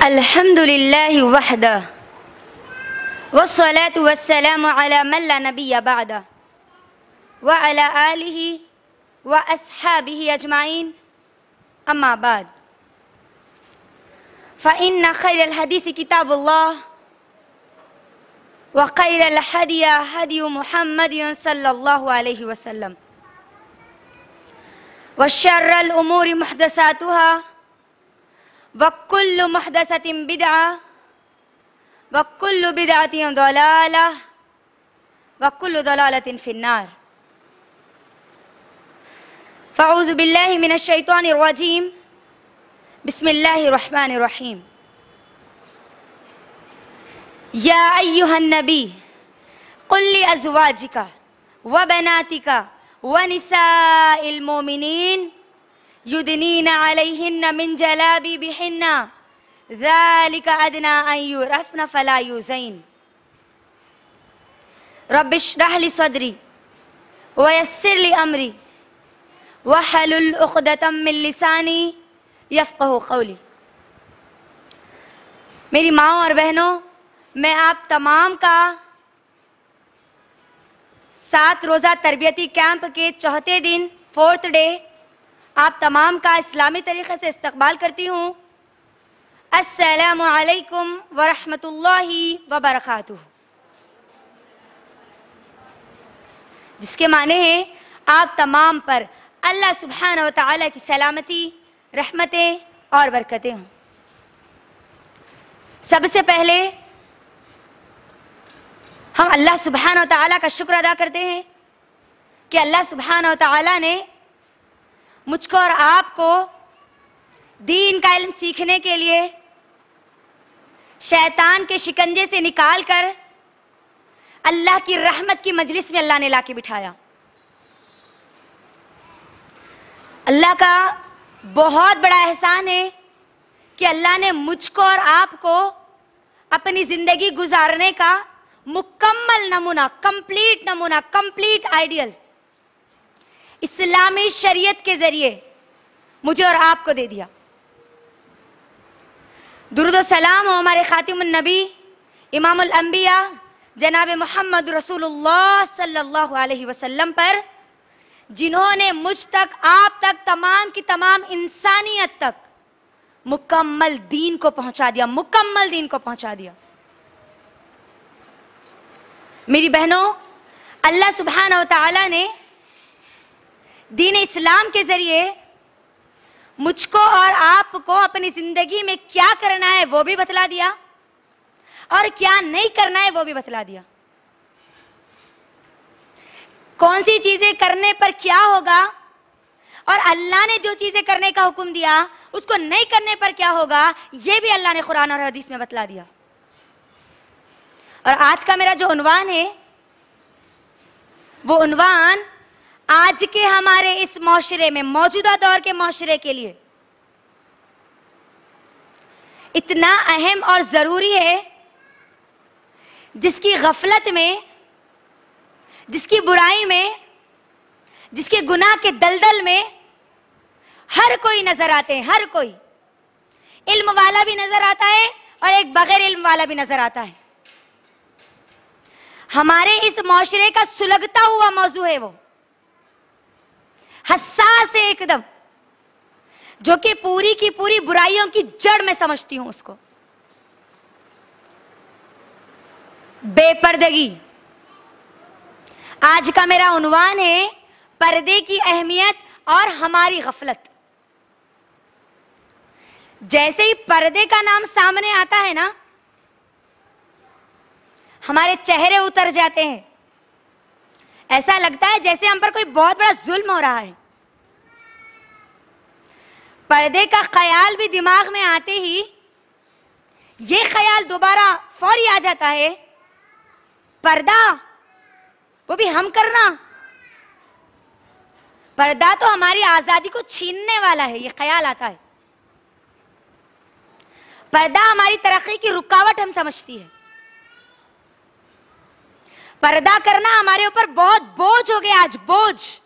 अल्हम्दुलिल्लाहि वहदह वस्सलातु वस्सलामु अला मन ला नबिय्य बअदह व अला आलिहि व अस्हाबिहि अजमाइन अम्मा बाद फ़इन्न खैरल हदीस किताबुल्लाह व खैरल हदी हदी मुहम्मद सल्लल्लाहु अलैहि वसल्लम व शर्रल उमूरि मुहदसातुहा व कुल्लु मुहदसतिन बिदअह व कुल्लु बिदअतिन दलालह व कुल्लु दलालतिन फिन्नार। फ़अऊज़ु बिल्लाहि मिनश शैतानिर रजीम। बिस्मिल्लाहिर रहमानिर रहीम। या अय्युहन नबी कुल लि अज़वाजिका व बनातिका व निसाइल मोमिनीन युदनीना अलैहिन्ना मिन जलाबिबिहिन्ना ज़ालिका अदना अन युरफ़्ना फ़ला युज़ैन। रब्बिश्रह लि सदरी व यस्सिर लि अमरी वहलुल उक़दतम मिन लिसानी यफ़क़हू क़ौली। मेरी माँ और बहनों, मैं आप तमाम का 7 रोज़ा तरबियती कैंप के चौथे दिन 4th डे आप तमाम का इस्लामी तरीक़े से इस्तक़बाल करती हूँ। अस्सलामु अलैकुम व रहमतुल्लाहि व बरकातुहू, जिसके माने हैं आप तमाम पर अल्लाह सुब्हानहू व तआला की सलामती, रहमतें और बरकतें हों। सबसे पहले हम अल्लाह सुब्हानहू व तआला का शुक्र अदा करते हैं कि अल्लाह सुब्हानहू व तआला ने मुझको और आपको दीन का इल्म सीखने के लिए शैतान के शिकंजे से निकाल कर अल्लाह की रहमत की मजलिस में अल्लाह ने लाके बिठाया। अल्लाह का बहुत बड़ा एहसान है कि अल्लाह ने मुझको और आपको अपनी ज़िंदगी गुजारने का मुकम्मल नमूना, कंप्लीट आइडियल इस्लामी शरीयत के ज़रिए मुझे और आपको दे दिया। दुरूद व सलाम हो हमारे खातिमुन नबी इमामुल अंबिया जनाब मोहम्मद रसूलुल्लाह सल्लल्लाहु अलैहि वसल्लम पर, जिन्होंने मुझ तक, आप तक, तमाम की तमाम इंसानियत तक मुकम्मल दीन को पहुंचा दिया। मेरी बहनों, अल्लाह सुब्हानहू व तआला ने दीन इस्लाम के ज़रिए मुझको और आपको अपनी ज़िंदगी में क्या करना है वो भी बतला दिया और क्या नहीं करना है वो भी बतला दिया। कौन सी चीज़ें करने पर क्या होगा और अल्लाह ने जो चीज़ें करने का हुक्म दिया उसको नहीं करने पर क्या होगा, ये भी अल्लाह ने कुरान और हदीस में बतला दिया। और आज का मेरा जो उन्वान है वो उन्वान आज के हमारे इस माशरे में, मौजूदा दौर के माशरे के लिए इतना अहम और ज़रूरी है, जिसकी गफलत में, जिसकी बुराई में, जिसके गुनाह के दलदल में हर कोई नजर आते हैं। हर कोई, इल्म वाला भी नजर आता है और एक बगैर इल्म वाला भी नजर आता है। हमारे इस माशरे का सुलगता हुआ मौजू है, वो हसास है एकदम, जो कि पूरी की पूरी बुराइयों की जड़ में समझती हूं उसको। बेपर्दगी। आज का मेरा उन्वान है पर्दे की अहमियत और हमारी गफलत। जैसे ही पर्दे का नाम सामने आता है ना, हमारे चेहरे उतर जाते हैं। ऐसा लगता है जैसे हम पर कोई बहुत बड़ा जुल्म हो रहा है। पर्दे का ख्याल भी दिमाग में आते ही ये ख्याल दोबारा फौरी आ जाता है, पर्दा वो भी हम करना। पर्दा तो हमारी आजादी को छीनने वाला है, ये ख्याल आता है। पर्दा हमारी तरक्की की रुकावट हम समझती है। पर्दा करना हमारे ऊपर बहुत बोझ हो गया आज, बोझ।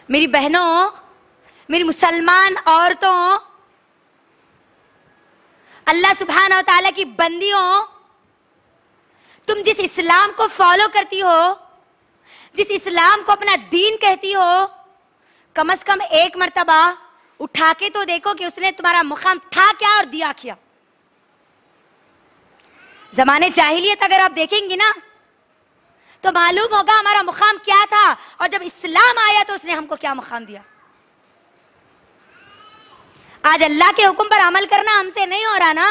मेरी बहनों, मेरी मुसलमान औरतों, अल्लाह सुब्हानहू व तआला की बंदियों, तुम जिस इस्लाम को फॉलो करती हो, जिस इस्लाम को अपना दीन कहती हो, कम से कम एक मर्तबा उठा के तो देखो कि उसने तुम्हारा मुकाम था क्या और दिया क्या। जमाने जाहिलियत अगर आप देखेंगी ना तो मालूम होगा हमारा मुकाम क्या था, और जब इस्लाम आया तो उसने हमको क्या मुकाम दिया। आज अल्लाह के हुक्म पर अमल करना हमसे नहीं हो रहा ना।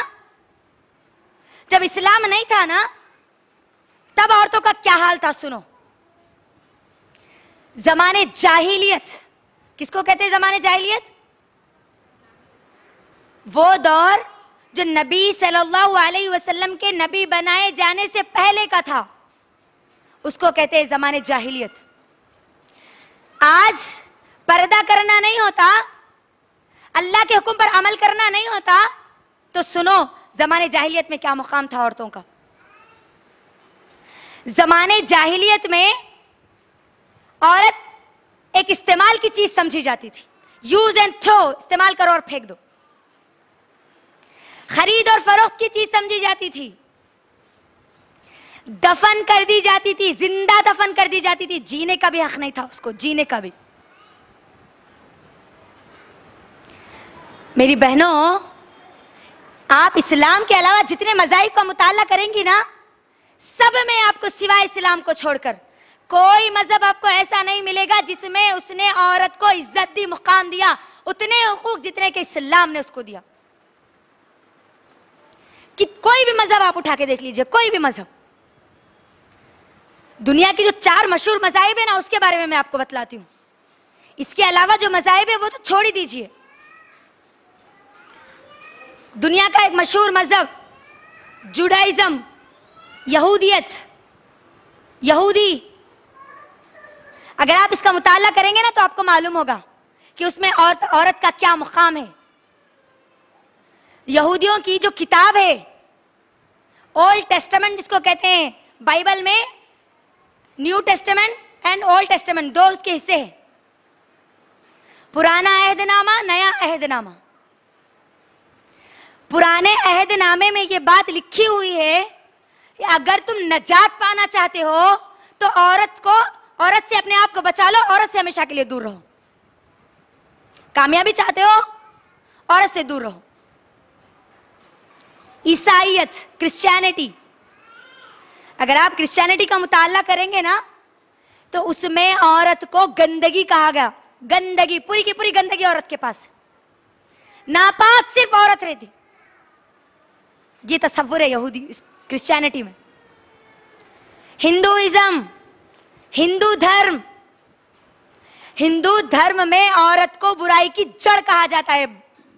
जब इस्लाम नहीं था ना तब औरतों का क्या हाल था, सुनो। जमाने जाहिलियत किसको कहते हैं? जमाने जाहिलियत वो दौर जो नबी सल्लल्लाहु अलैहि वसल्लम के नबी बनाए जाने से पहले का था, उसको कहते हैं जमाने जाहिलियत। आज पर्दा करना नहीं होता, अल्लाह के हुक्म पर अमल करना नहीं होता, तो सुनो जमाने जाहिलियत में क्या मुकाम था औरतों का। जमाने जाहिलियत में औरत एक इस्तेमाल की चीज समझी जाती थी। यूज एंड थ्रो, इस्तेमाल करो और फेंक दो। खरीद और फरोख्त की चीज समझी जाती थी। दफन कर दी जाती थी, जिंदा दफन कर दी जाती थी। जीने का भी हक नहीं था उसको, जीने का भी। मेरी बहनों, आप इस्लाम के अलावा जितने मज़ाहिब का मुताला करेंगी ना, सब में आपको सिवाय इस्लाम को छोड़कर कोई मजहब आपको ऐसा नहीं मिलेगा जिसमें उसने औरत को इज्जत दी, मुकाम दिया, उतने हुकूक जितने के इस्लाम ने उसको दिया। कि कोई भी मजहब आप उठा के देख लीजिए, कोई भी मजहब। दुनिया की जो 4 मशहूर मज़ाहिब है ना, उसके बारे में मैं आपको बतलाती हूँ। इसके अलावा जो मज़ाहिब है वो तो छोड़ ही दीजिए। दुनिया का एक मशहूर मजहब जुडाइज्म, यहूदियत, यहूदी, अगर आप इसका मुताला करेंगे ना तो आपको मालूम होगा कि उसमें औरत का क्या मुकाम है। यहूदियों की जो किताब है, ओल्ड टेस्टामेंट जिसको कहते हैं, बाइबल में new testament and old testament 2 उसके हिस्से हैं। पुराना अहदनामा, नया अहदनामा। पुराने अहदनामे में ये बात लिखी हुई है कि अगर तुम नजात पाना चाहते हो तो औरत से अपने आप को बचा लो, औरत से हमेशा के लिए दूर रहो। कामयाबी चाहते हो, औरत से दूर रहो। ईसाईयत, क्रिश्चियनिटी, अगर आप क्रिश्चियनिटी का मुताला करेंगे ना तो उसमें औरत को गंदगी कहा गया। गंदगी, पूरी की पूरी गंदगी औरत के पास, नापाक सिर्फ औरत रहती। ये तसव्वुर है यहूदी क्रिश्चियनिटी में। हिंदुइज्म, हिंदू धर्म, हिंदू धर्म में औरत को बुराई की जड़ कहा जाता है।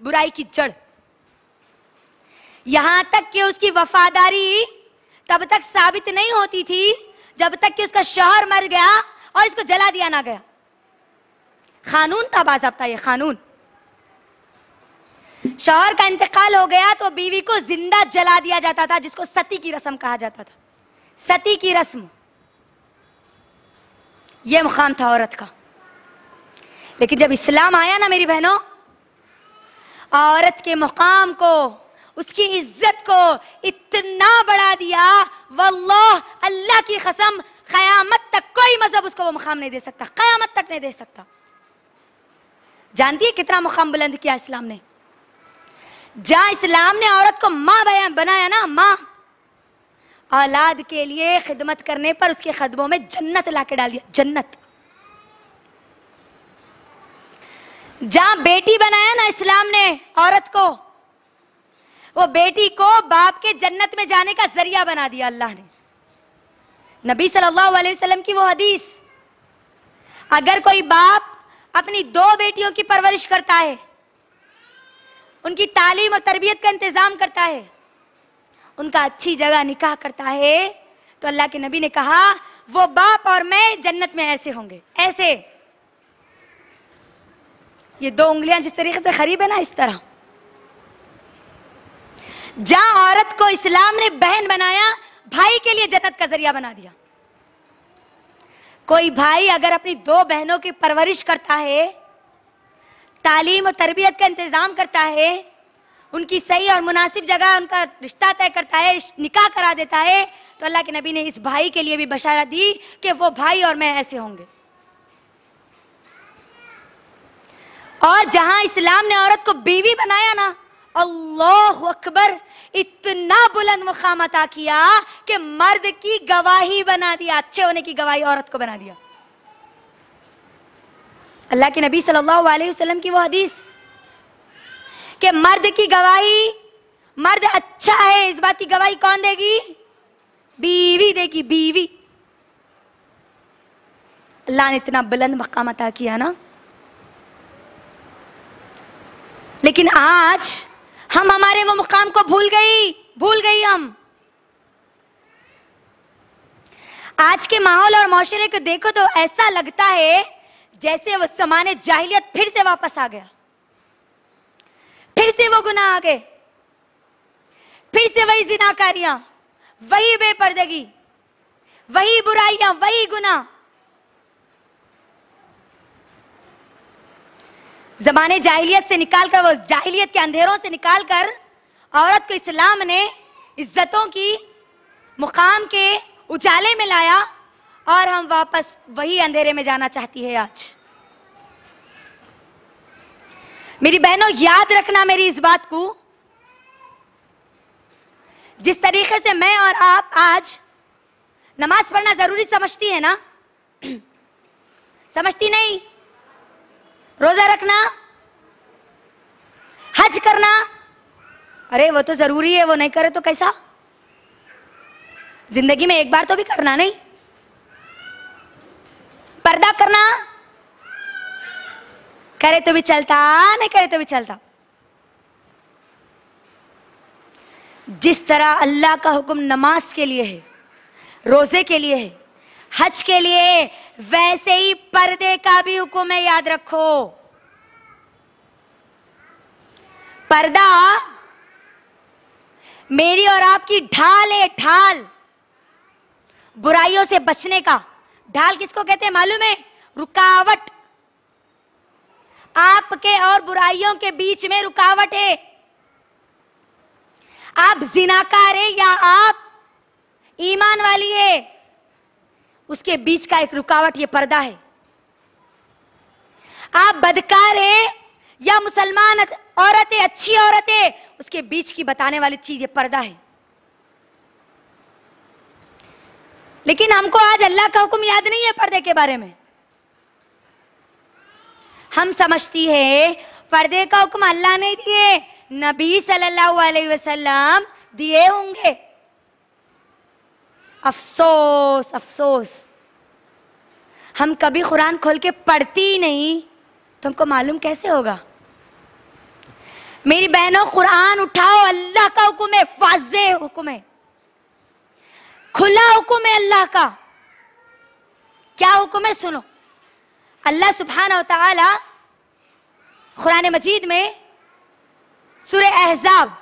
बुराई की जड़, यहां तक कि उसकी वफादारी तब तक साबित नहीं होती थी जब तक कि उसका शौहर मर गया और इसको जला दिया ना गया। कानून था, बाज़ाब्ता ये कानून। शौहर का इंतकाल हो गया तो बीवी को जिंदा जला दिया जाता था, जिसको सती की रस्म कहा जाता था। सती की रस्म, यह मुकाम था औरत का। लेकिन जब इस्लाम आया ना मेरी बहनों, औरत के मुकाम को, उसकी इज्जत को इतना बढ़ा दिया, वल्लाह, अल्लाह की कसम, क़यामत तक कोई मजहब उसको वो मुकाम नहीं दे सकता, क़यामत तक नहीं दे सकता। जानती है कितना मुकाम बुलंद किया इस्लाम ने? जहां इस्लाम ने औरत को माँ बनाया ना, माँ, औलाद के लिए खिदमत करने पर उसके कदमों में जन्नत लाके डाल दिया, जन्नत। जहां बेटी बनाया ना इस्लाम ने औरत को, वो बेटी को बाप के जन्नत में जाने का जरिया बना दिया अल्लाह ने। नबी सल्लल्लाहु अलैहि वसल्लम की वो हदीस, अगर कोई बाप अपनी 2 बेटियों की परवरिश करता है, उनकी तालीम और तरबियत का इंतजाम करता है, उनका अच्छी जगह निकाह करता है, तो अल्लाह के नबी ने कहा वो बाप और मैं जन्नत में ऐसे होंगे, ऐसे। ये 2 उंगलियां जिस तरीके से करीब है ना, इस तरह। जहां औरत को इस्लाम ने बहन बनाया, भाई के लिए जन्नत का जरिया बना दिया। कोई भाई अगर अपनी 2 बहनों की परवरिश करता है, तालीम और तरबियत का इंतजाम करता है, उनकी सही और मुनासिब जगह उनका रिश्ता तय करता है, निकाह करा देता है, तो अल्लाह के नबी ने इस भाई के लिए भी बशारत दी कि वो भाई और मैं ऐसे होंगे। और जहां इस्लाम ने औरत को बीवी बनाया ना, अल्लाह अकबर, इतना बुलंद मुकाम अता किया कि मर्द की गवाही बना दिया, अच्छे होने की गवाही औरत को बना दिया। अल्लाह के नबी सल्लल्लाहु अलैहि वसल्लम की वो हदीस कि मर्द की गवाही, मर्द अच्छा है इस बात की गवाही कौन देगी? बीवी देगी, बीवी। अल्लाह ने इतना बुलंद मकाम अता किया ना। लेकिन आज हम हमारे वो मुकाम को भूल गई हम। आज के माहौल और माशरे को देखो तो ऐसा लगता है जैसे वो ज़माने जाहिलियत फिर से वापस आ गया, फिर से वो गुनाह आ गए, फिर से वही जिनाकारियां, वही बेपर्दगी, वही बुराइयां, वही गुनाह। ज़माने जाहिलियत से निकालकर, वो जाहिलियत के अंधेरों से निकालकर औरत को इस्लाम ने इज्जतों की, मुकाम के उजाले में लाया और हम वापस वही अंधेरे में जाना चाहती है आज। मेरी बहनों, याद रखना मेरी इस बात को, जिस तरीके से मैं और आप आज नमाज पढ़ना जरूरी समझती है ना, समझती नहीं? रोजा रखना, हज करना, अरे वो तो जरूरी है, वो नहीं करे तो कैसा? जिंदगी में एक बार तो भी करना नहीं? पर्दा करना, करे तो भी चलता, नहीं करे तो भी चलता। जिस तरह अल्लाह का हुक्म नमाज के लिए है, रोजे के लिए है, हज के लिए है, वैसे ही पर्दे का भी हुक्म है, याद रखो। पर्दा मेरी और आपकी ढाल है, ढाल, बुराइयों से बचने का। ढाल किसको कहते हैं मालूम है? रुकावट। आपके और बुराइयों के बीच में रुकावट है। आप जिनाकार है या आप ईमान वाली है, उसके बीच का एक रुकावट ये पर्दा है। आप बदकार है या मुसलमान औरत है, अच्छी औरत है, उसके बीच की बताने वाली चीज ये पर्दा है। लेकिन हमको आज अल्लाह का हुक्म याद नहीं है पर्दे के बारे में। हम समझती है पर्दे का हुक्म अल्लाह ने दिए, नबी सल्लल्लाहु अलैहि वसल्लम दिए होंगे। अफसोस, अफसोस, हम कभी कुरान खोल के पढ़ती ही नहीं, तुमको मालूम कैसे होगा? मेरी बहनों, कुरान उठाओ, अल्लाह का हुक्म है, वाज़ेह हुक्म है, खुला हुक्म है अल्लाह का। क्या हुक्म है? सुनो। अल्लाह सुब्हानहू व तआला कुरान मजीद में सूरह अहज़ाब,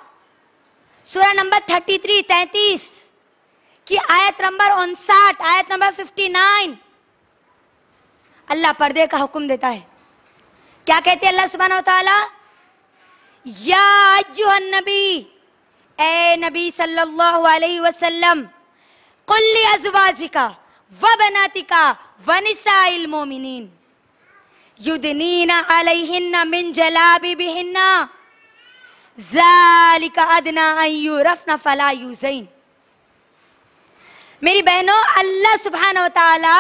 सूरह नंबर 33 की आयत नंबर 59, आयत नंबर 59, अल्लाह पर्दे का हुक्म देता है। क्या कहते हैं अल्लाह सुब्हानहू व तआला? या अय्युहन नबी, ए नबी सल्लल्लाहु अलैहि वसल्लम, कुल लि अज़वाजिका व बनातिका व निसाइल मोमिनीन युदनीना अलैहिन्ना मिन जलाबिबिहिन्ना ज़ालिका अदना अन युरफ़ना फ़ला युज़ैन। मेरी बहनों, अल्लाह सुब्हानहू व तआला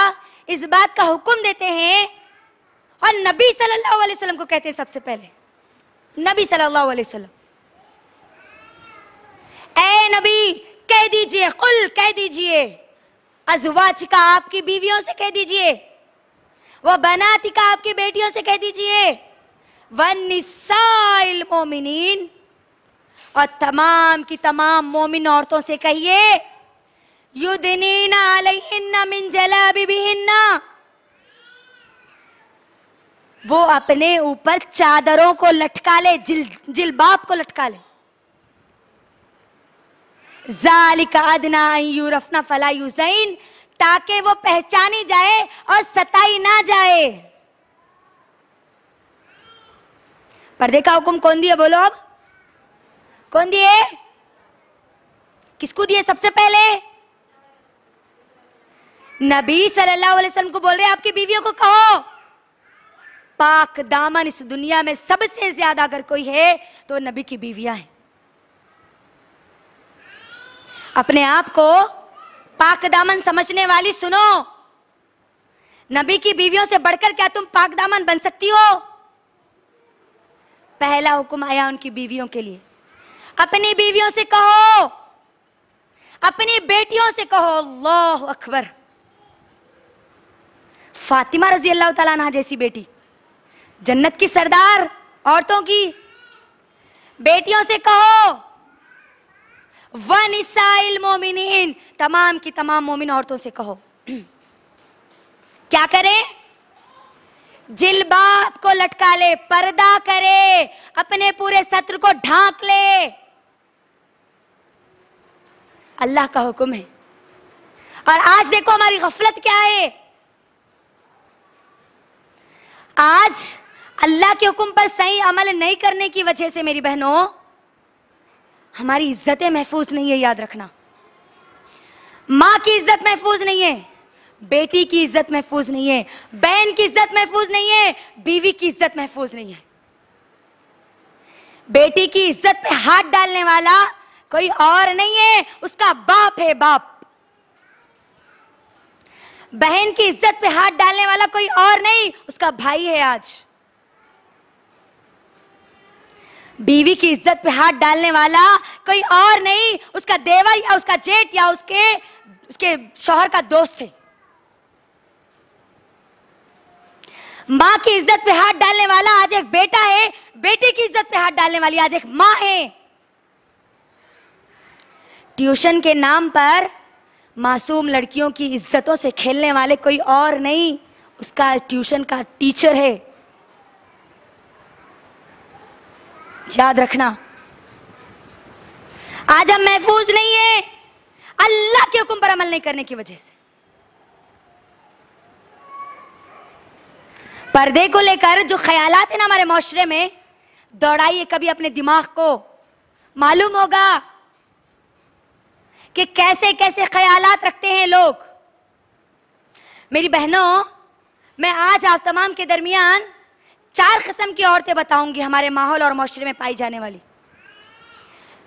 इस बात का हुक्म देते हैं और नबी सल्लल्लाहु अलैहि वसल्लम को कहते हैं सबसे पहले। नबी सल्लल्लाहु अलैहि वसल्लम, ए नबी कह दीजिए, कुल कह दीजिए, अज़वाजिका आपकी बीवियों से कह दीजिए, वो बनातिका आपकी बेटियों से कह दीजिए, वन्निसाइल मोमिनीन, और तमाम की तमाम मोमिन औरतों से कहिए, युदनीना अलैहिन्ना मिन जलाबिबिहिन्ना, वो अपने ऊपर चादरों को लटका ले, जिलबाब को लटका ले। ज़ालिका अदना अन युरफ़ना फ़ला युज़ैन, ताकि वो पहचानी जाए और सताई ना जाए। पर्दे का हुक्म कौन दिया बोलो? अब कौन दिए? किसको दिए सबसे पहले? नबी सल्लल्लाहु अलैहि वसल्लम को बोल रहे आपकी बीवियों को कहो पाक दामन इस दुनिया में सबसे ज्यादा अगर कोई है तो नबी की बीवियां हैं। अपने आप को पाक दामन समझने वाली सुनो, नबी की बीवियों से बढ़कर क्या तुम पाक दामन बन सकती हो? पहला हुक्म आया उनकी बीवियों के लिए, अपनी बीवियों से कहो, अपनी बेटियों से कहो अल्लाह अकबर। फातिमा रजी अल्लाह ताला अन्हा जैसी बेटी, जन्नत की सरदार औरतों की बेटियों से कहो, वनिसाइल मोमिनीन, तमाम की तमाम मोमिन औरतों से कहो क्या करें? जिलबाब को लटका ले, पर्दा करे, अपने पूरे सत्र को ढांक ले। अल्लाह का हुक्म है। और आज देखो हमारी गफलत क्या है। आज अल्लाह के हुक्म पर सही अमल नहीं करने की वजह से मेरी बहनों हमारी इज्जतें महफूज नहीं है। याद रखना, माँ की इज्जत महफूज नहीं है, बेटी की इज्जत महफूज नहीं है, बहन की इज्जत महफूज नहीं है, बीवी की इज्जत महफूज नहीं है। बेटी की इज्जत पे हाथ डालने वाला कोई और नहीं है, उसका बाप है, बाप। बहन की इज्जत पे हाथ डालने वाला कोई और नहीं, उसका भाई है। आज बीवी की इज्जत पे हाथ डालने वाला कोई और नहीं, उसका देवर या उसका जेठ या उसके शौहर का दोस्त है। माँ की इज्जत पे हाथ डालने वाला आज एक बेटा है, बेटी की इज्जत पे हाथ डालने वाली आज एक माँ है। ट्यूशन के नाम पर मासूम लड़कियों की इज्जतों से खेलने वाले कोई और नहीं, उसका ट्यूशन का टीचर है। याद रखना, आज हम महफूज नहीं है अल्लाह के हुक्म पर अमल नहीं करने की वजह से। पर्दे को लेकर जो ख्यालात है ना हमारे माशरे में, दौड़ाइए कभी अपने दिमाग को, मालूम होगा कि कैसे कैसे ख्यालात रखते हैं लोग। मेरी बहनों, मैं आज आप तमाम के दरमियान 4 किस्म की औरतें बताऊंगी हमारे माहौल और माशरे में पाई जाने वाली।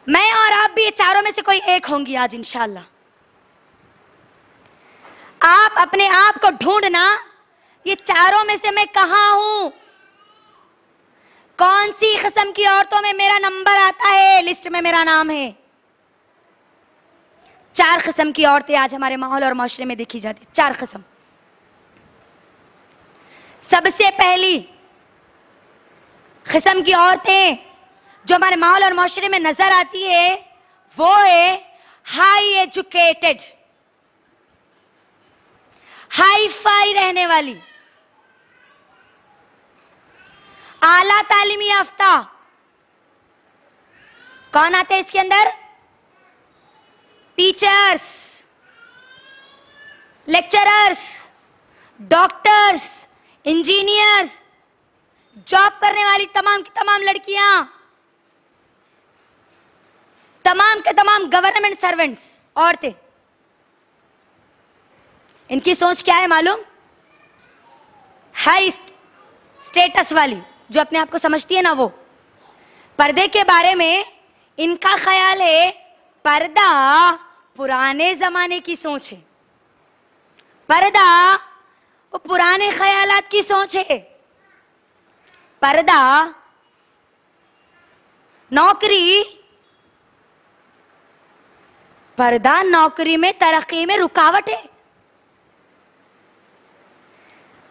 मैं और आप भी ये चारों में से कोई एक होंगी आज इंशाअल्लाह। आप अपने आप को ढूंढना, ये चारों में से मैं कहां हूं, कौन सी किस्म की औरतों में मेरा नंबर आता है, लिस्ट में मेरा नाम है। 4 किस्म की औरतें आज हमारे माहौल और माशरे में देखी जाती, 4 किस्म। सबसे पहली किस्म की औरतें जो हमारे माहौल और माशरे में नजर आती है वो है हाई एजुकेटेड, हाई फाई रहने वाली, आला तालीमी याफ्ता। कौन आते हैं इसके अंदर? Teachers, lecturers, doctors, engineers, job करने वाली तमाम की तमाम लड़कियां, तमाम के तमाम गवर्नमेंट सर्वेंट्स, औरतें। इनकी सोच क्या है मालूम? हाई स्टेटस वाली, जो अपने आप को समझती है ना, वो पर्दे के बारे में इनका ख्याल है पर्दा पुराने जमाने की सोच है, पर्दा वो पुराने ख्यालात की सोच है। पर्दा नौकरी, पर्दा नौकरी में तरक्की में रुकावट है।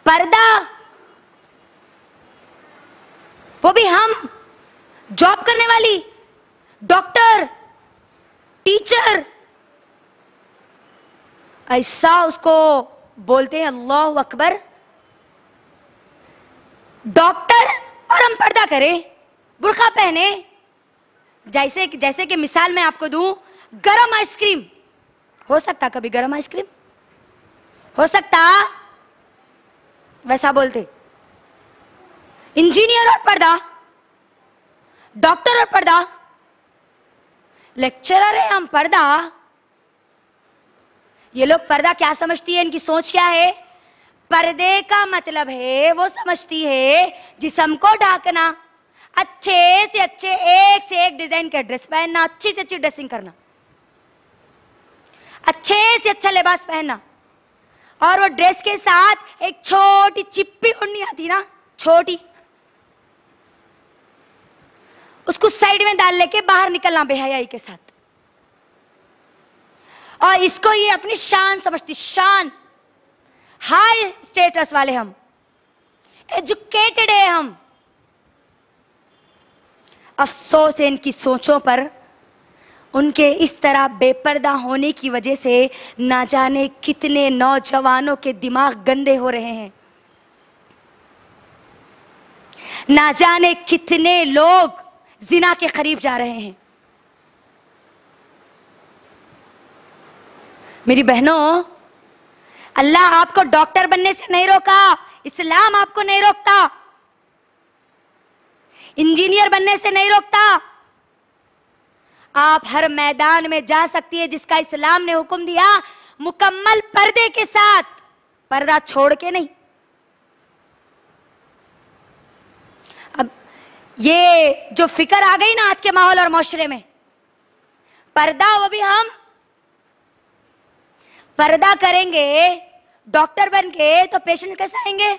पर्दा वो भी हम जॉब करने वाली, डॉक्टर, टीचर, ऐसा उसको बोलते हैं अल्लाह अकबर। डॉक्टर और हम पर्दा करें, बुर्का पहने। जैसे कि मिसाल मैं आपको दूं, गरम आइसक्रीम हो सकता, कभी गरम आइसक्रीम हो सकता, वैसा बोलते। इंजीनियर और पर्दा, डॉक्टर और पर्दा, लेक्चरर है हम, पर्दा। ये लोग पर्दा क्या समझती है, इनकी सोच क्या है? पर्दे का मतलब है, वो समझती है जिस्म को ढाकना, अच्छे से अच्छे एक से एक डिजाइन के ड्रेस पहनना, अच्छी से अच्छी ड्रेसिंग करना, अच्छे से अच्छा लिबास पहनना, और वो ड्रेस के साथ एक छोटी चिप्पी ओढ़नी आती ना, छोटी, उसको साइड में डाल लेके बाहर निकलना बेहयाई के साथ। और इसको ये अपनी शान समझती, शान, हाई स्टेटस वाले हम, एजुकेटेड है हम। अफसोस है इनकी सोचों पर, उनके इस तरह बेपर्दा होने की वजह से ना जाने कितने नौजवानों के दिमाग गंदे हो रहे हैं, ना जाने कितने लोग जिना के करीब जा रहे हैं। मेरी बहनों, अल्लाह आपको डॉक्टर बनने से नहीं रोका, इस्लाम आपको नहीं रोकता, इंजीनियर बनने से नहीं रोकता। आप हर मैदान में जा सकती है जिसका इस्लाम ने हुक्म दिया, मुकम्मल पर्दे के साथ, पर्दा छोड़ के नहीं। अब ये जो फिक्र आ गई ना आज के माहौल और माशरे में, पर्दा, वो भी हम पर्दा करेंगे, डॉक्टर बन के, तो पेशेंट कैसे आएंगे,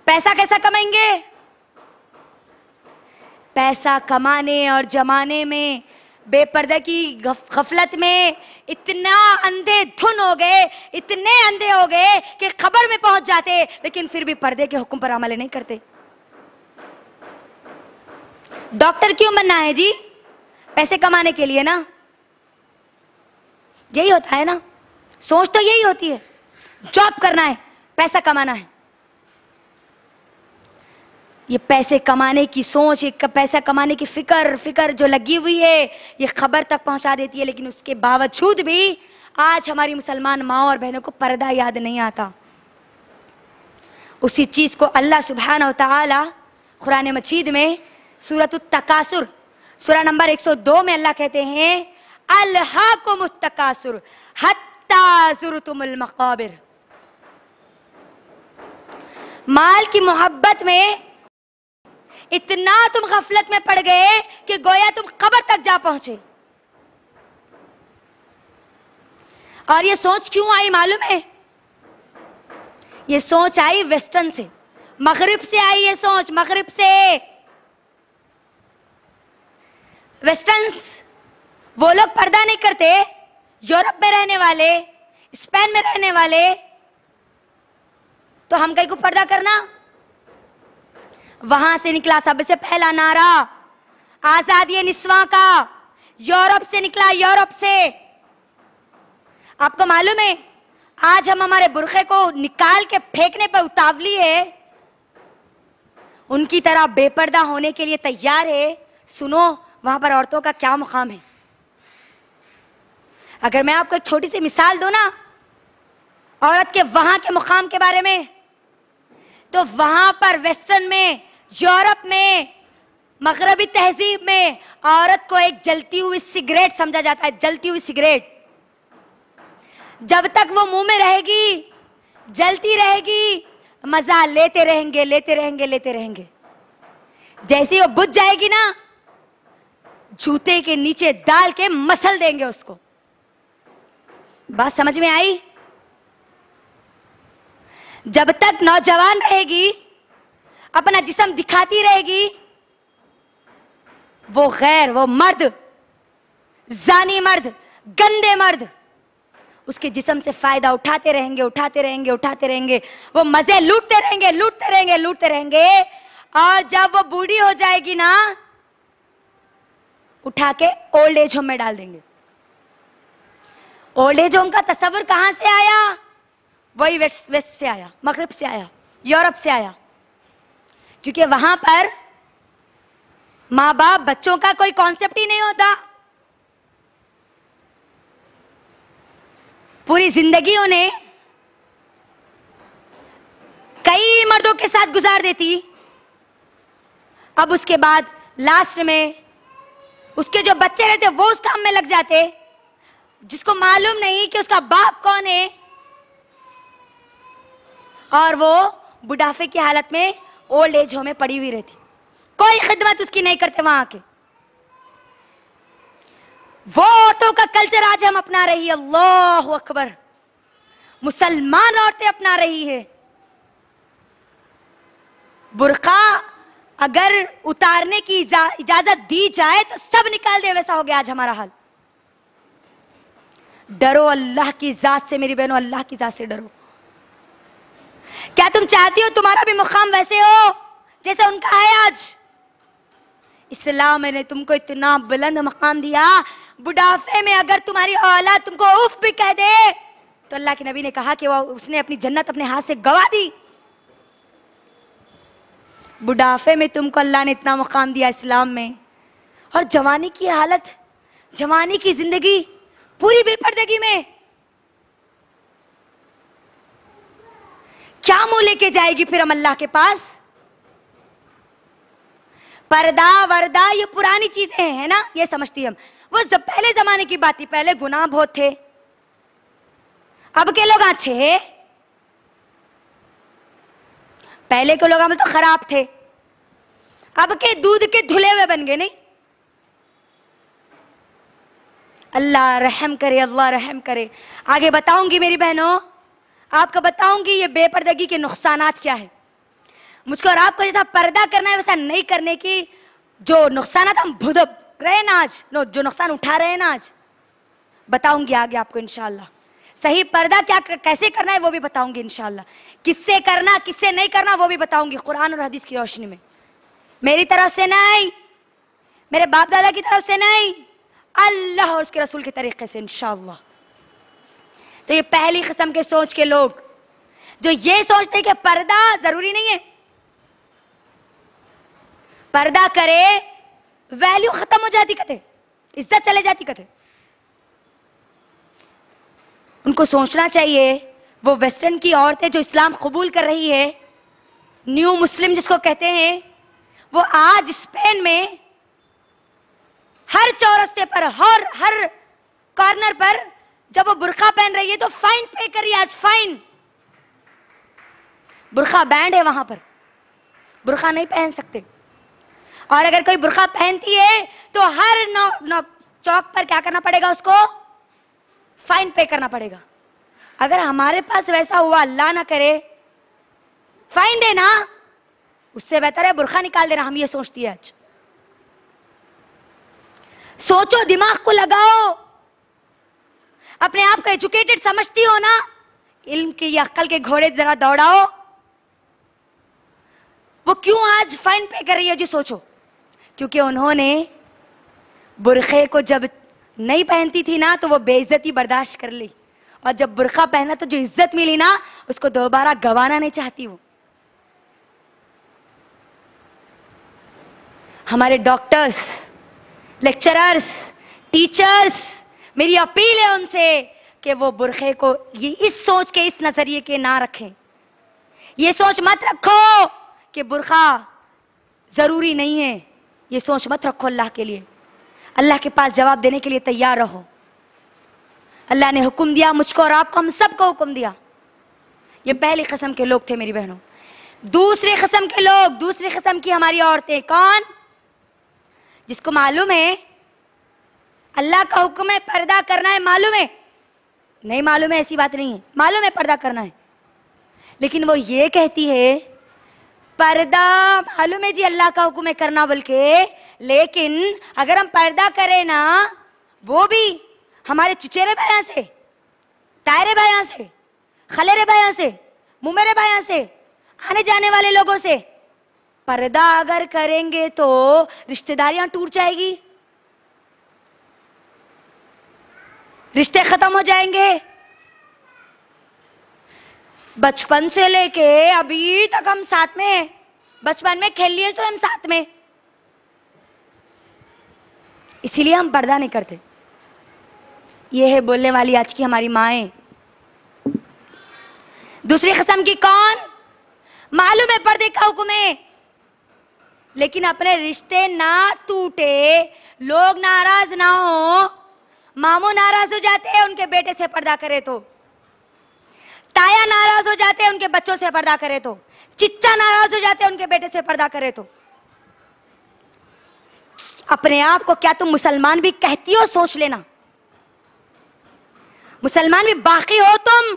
पैसा कैसा कमाएंगे? पैसा कमाने और जमाने में बेपर्दा की गफलत में इतना अंधे धुन हो गए, इतने अंधे हो गए कि खबर में पहुंच जाते, लेकिन फिर भी पर्दे के हुक्म पर अमल नहीं करते। डॉक्टर क्यों बनना है जी? पैसे कमाने के लिए ना, यही होता है ना, सोच तो यही होती है, जॉब करना है, पैसा कमाना है। ये पैसे कमाने की सोच, एक पैसा कमाने की फिक्र जो लगी हुई है, ये खबर तक पहुंचा देती है। लेकिन उसके बावजूद भी आज हमारी मुसलमान माँ और बहनों को पर्दा याद नहीं आता। उसी चीज को अल्लाह सुब्हानहू व तआला कुरान मजीद में सूरत तकासुर, सूरा नंबर 102 में अल्लाह कहते हैं, अल्हाकुमुत तकासुर हत्ता ज़ुरतुमुल मक़ाबिर। माल की मोहब्बत में इतना तुम गफलत में पड़ गए कि गोया तुम कब्र तक जा पहुंचे। और ये सोच क्यों आई मालूम है? ये सोच आई वेस्टर्न से, मगरिब से आई ये सोच, मगरिब से। वेस्टर्न्स, वो लोग पर्दा नहीं करते, यूरोप में रहने वाले, स्पेन में रहने वाले, तो हम कहीं को पर्दा करना? वहां से निकला सबसे पहला नारा आजादी निस्वां का, यूरोप से निकला, यूरोप से। आपको मालूम है आज हम हमारे बुरखे को निकाल के फेंकने पर उतावली है, उनकी तरह बेपर्दा होने के लिए तैयार है। सुनो वहां पर औरतों का क्या मुकाम है। अगर मैं आपको एक छोटी सी मिसाल दूं ना औरत के वहां के मुकाम के बारे में, तो वहां पर वेस्टर्न में, यूरोप में, मगरबी तहजीब में औरत को एक जलती हुई सिगरेट समझा जाता है, जलती हुई सिगरेट। जब तक वो मुंह में रहेगी, जलती रहेगी, मजा लेते रहेंगे, लेते रहेंगे, लेते रहेंगे। जैसे ही वो बुझ जाएगी ना, जूते के नीचे डाल के मसल देंगे उसको। बात समझ में आई? जब तक नौजवान रहेगी, अपना जिस्म दिखाती रहेगी, वो गैर, वो मर्द, जानी मर्द, गंदे मर्द उसके जिस्म से फायदा उठाते रहेंगे, उठाते रहेंगे, उठाते रहेंगे। वो मजे लूटते रहेंगे, लूटते रहेंगे, लूटते रहेंगे। और जब वो बूढ़ी हो जाएगी ना, उठा के ओल्ड एज होम में डाल देंगे। ओल्ड एज होम का तस्वुर कहां से आया? वही वेस्ट से आया, मगरिब से आया, यूरोप से आया। क्योंकि वहां पर माँ बाप बच्चों का कोई कॉन्सेप्ट ही नहीं होता। पूरी जिंदगी उन्हें कई मर्दों के साथ गुजार देती। अब उसके बाद लास्ट में उसके जो बच्चे रहते वो उस काम में लग जाते, जिसको मालूम नहीं कि उसका बाप कौन है, और वो बुढ़ापे की हालत में ओल्ड एज होम में पड़ी हुई रहती, कोई खिदमत उसकी नहीं करते वहां के। वो औरतों का कल्चर आज हम अपना रही है, अल्लाह अकबर, मुसलमान औरतें अपना रही है। बुर्का अगर उतारने की इजाजत दी जाए तो सब निकाल दे, वैसा हो गया आज हमारा हाल। डरो अल्लाह की जात से मेरी बहनों, अल्लाह की जात से डरो। क्या तुम चाहती हो तुम्हारा भी मुकाम वैसे हो जैसे उनका है आज? इस्लाम ने तुमको इतना बुलंद मकाम दिया, बुढ़ापे में अगर तुम्हारी औलाद तुमको उफ भी कह दे तो अल्लाह के नबी ने कहा कि वो उसने अपनी जन्नत अपने हाथ से गवा दी। बुढ़ापे में तुमको अल्लाह ने इतना मकाम दिया इस्लाम में, और जवानी की हालत, जवानी की जिंदगी पूरी बेपर्दगी में क्या मुंह लेके जाएगी फिर हम अल्लाह के पास? पर्दा वर्दा ये पुरानी चीजें हैं ना, ये समझती हम। वो पहले जमाने की बात थी, पहले गुनाह बहुत थे, अब के लोग अच्छे हैं, पहले के लोग तो खराब थे, अब के दूध के धुले हुए बन गए। नहीं, अल्लाह रहम करे, अल्लाह रहम करे। आगे बताऊंगी मेरी बहनों, आपको बताऊंगी ये बेपर्दगी के नुकसानात क्या है। मुझको और आपको जैसा पर्दा करना है वैसा नहीं करने की जो नुकसानात हम भुगत रहे ना आज, जो नुकसान उठा रहे हैं ना आज, बताऊंगी आगे आपको इंशाअल्लाह। सही पर्दा क्या कैसे करना है वो भी बताऊंगी इंशाअल्लाह। किससे करना किससे नहीं करना वो भी बताऊंगी कुरान और हदीस की रोशनी में। मेरी तरफ से नहीं, मेरे बाप दादा की तरफ से नहीं, अल्लाह और उसके रसूल के तरीके से इंशाअल्लाह। तो ये पहली किस्म के सोच के लोग जो ये सोचते हैं कि पर्दा जरूरी नहीं है, पर्दा करे वैल्यू खत्म हो जाती कथे, इज्जत चले जाती कथे। उनको सोचना चाहिए वो वेस्टर्न की औरतें जो इस्लाम कबूल कर रही है, न्यू मुस्लिम जिसको कहते हैं, वो आज स्पेन में हर चौरस्ते पर, हर कॉर्नर पर जब वो बुर्का पहन रही है तो फाइन पे कर रही है। आज फाइन, बुर्का बैंड है वहां पर, बुर्का नहीं पहन सकते। और अगर कोई बुर्का पहनती है तो हर चौक पर क्या करना पड़ेगा, उसको फाइन पे करना पड़ेगा। अगर हमारे पास वैसा हुआ, अल्लाह ना करे, फाइन देना उससे बेहतर है बुर्का निकाल देना। हम ये सोचती है आज। सोचो, दिमाग को लगाओ, अपने आप को एजुकेटेड समझती हो ना, इल्म की या अक्ल के घोड़े जरा दौड़ाओ। वो क्यों आज फाइन पे कर रही है जी? सोचो, क्योंकि उन्होंने बुर्खे को जब नहीं पहनती थी ना तो वो बेइज्जती बर्दाश्त कर ली, और जब बुर्का पहना तो जो इज्जत मिली ना उसको दोबारा गंवाना नहीं चाहती वो। हमारे डॉक्टर्स, लेक्चरर्स, टीचर्स, मेरी अपील है उनसे कि वो बुर्खे को ये इस सोच के, इस नजरिए के ना रखें। ये सोच मत रखो कि बुर्का जरूरी नहीं है, ये सोच मत रखो। अल्लाह के लिए, अल्लाह के पास जवाब देने के लिए तैयार रहो। अल्लाह ने हुक्म दिया मुझको और आपको, हम सबको हुक्म दिया। ये पहली किस्म के लोग थे मेरी बहनों। दूसरी किस्म के लोग, दूसरी किस्म की हमारी औरतें, कौन? जिसको मालूम है अल्लाह का हुक्म है पर्दा करना है, मालूम है, नहीं मालूम है ऐसी बात नहीं है, मालूम है पर्दा करना है, लेकिन वो ये कहती है पर्दा मालूम है जी अल्लाह का हुक्म है करना बोल के, लेकिन अगर हम पर्दा करें ना वो भी हमारे चुचेरे भाइयों से, तायरे भाइयों से, खलेरे भाइयों से, मुमेरे भाइयों से, आने जाने वाले लोगों से, पर्दा अगर करेंगे तो रिश्तेदारियां टूट जाएगी, रिश्ते खत्म हो जाएंगे। बचपन से लेके अभी तक हम साथ में हैं, बचपन में खेल लिए तो हम साथ में, इसीलिए हम पर्दा नहीं करते। ये है बोलने वाली आज की हमारी माएं। दूसरी किस्म की कौन? मालूम है पर्दे का हुक्म है, लेकिन अपने रिश्ते ना टूटे, लोग नाराज ना हो। मामू नाराज हो जाते हैं उनके बेटे से पर्दा करे तो, ताया नाराज हो जाते हैं उनके बच्चों से पर्दा करे तो, चिच्चा नाराज हो जाते हैं उनके बेटे से पर्दा करे तो। अपने आप को क्या तुम मुसलमान भी कहती हो? सोच लेना, मुसलमान भी बाकी हो तुम।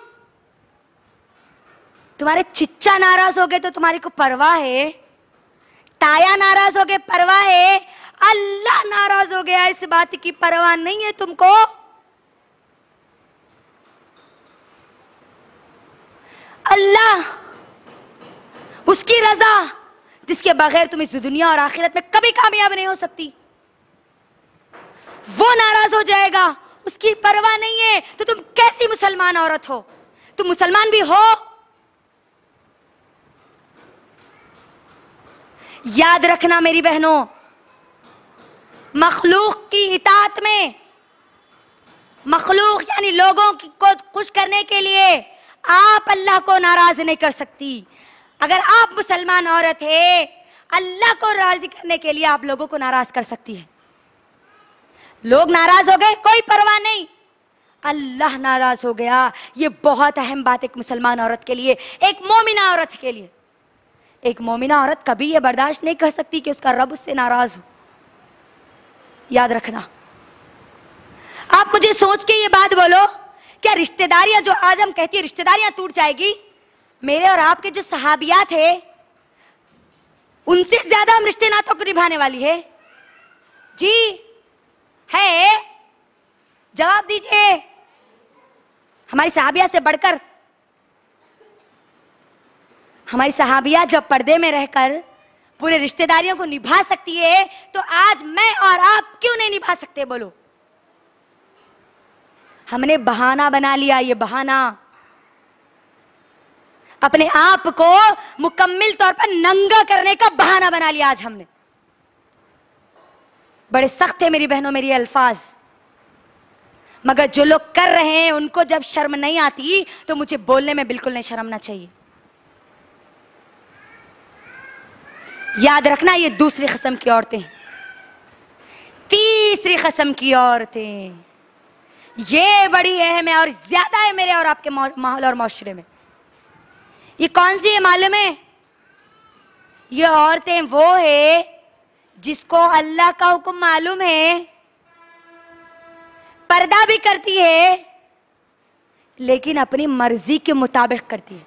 तुम्हारे चिच्चा नाराज हो गए तो तुम्हारी को परवाह है? ताया नाराज हो गए परवाह है? अल्लाह नाराज हो गया इस बात की परवाह नहीं है तुमको? अल्लाह, उसकी रजा जिसके बगैर तुम इस दुनिया और आखिरत में कभी कामयाब नहीं हो सकती, वो नाराज हो जाएगा, उसकी परवाह नहीं है, तो तुम कैसी मुसलमान औरत हो? तुम मुसलमान भी हो? याद रखना मेरी बहनों, मखलूक की इताअत में, मखलूक यानी लोगों को खुश करने के लिए आप अल्लाह को नाराज नहीं कर सकती। अगर आप मुसलमान औरत है, अल्लाह को राजी करने के लिए आप लोगों को नाराज कर सकती है। लोग नाराज हो गए कोई परवाह नहीं, अल्लाह नाराज हो गया, ये बहुत अहम बात एक मुसलमान औरत के लिए, एक मोमिना औरत के लिए। एक मोमिना औरत कभी ये बर्दाश्त नहीं कर सकती कि उसका रब उससे नाराज हो। याद रखना। आप मुझे सोच के ये बात बोलो, क्या रिश्तेदारियां, जो आज हम कहती है रिश्तेदारियां टूट जाएगी, मेरे और आपके जो सहाबियात है उनसे ज्यादा हम रिश्ते नातों को निभाने वाली है? जी है? जवाब दीजिए। हमारी सहाबिया से बढ़कर, हमारी सहाबिया जब पर्दे में रहकर पूरे रिश्तेदारियों को निभा सकती है, तो आज मैं और आप क्यों नहीं निभा सकते? बोलो। हमने बहाना बना लिया, ये बहाना, अपने आप को मुकम्मिल तौर पर नंगा करने का बहाना बना लिया आज हमने। बड़े सख्त है मेरी बहनों मेरी अल्फाज, मगर जो लोग कर रहे हैं उनको जब शर्म नहीं आती तो मुझे बोलने में बिल्कुल नहीं शर्मना चाहिए। याद रखना, ये दूसरी किस्म की औरतें। तीसरी किस्म की औरतें, ये बड़ी अहम है और ज्यादा है मेरे और आपके माहौल और माशरे में। ये कौन सी है मालूम है? ये औरतें वो है जिसको अल्लाह का हुक्म मालूम है, पर्दा भी करती है, लेकिन अपनी मर्जी के मुताबिक करती है।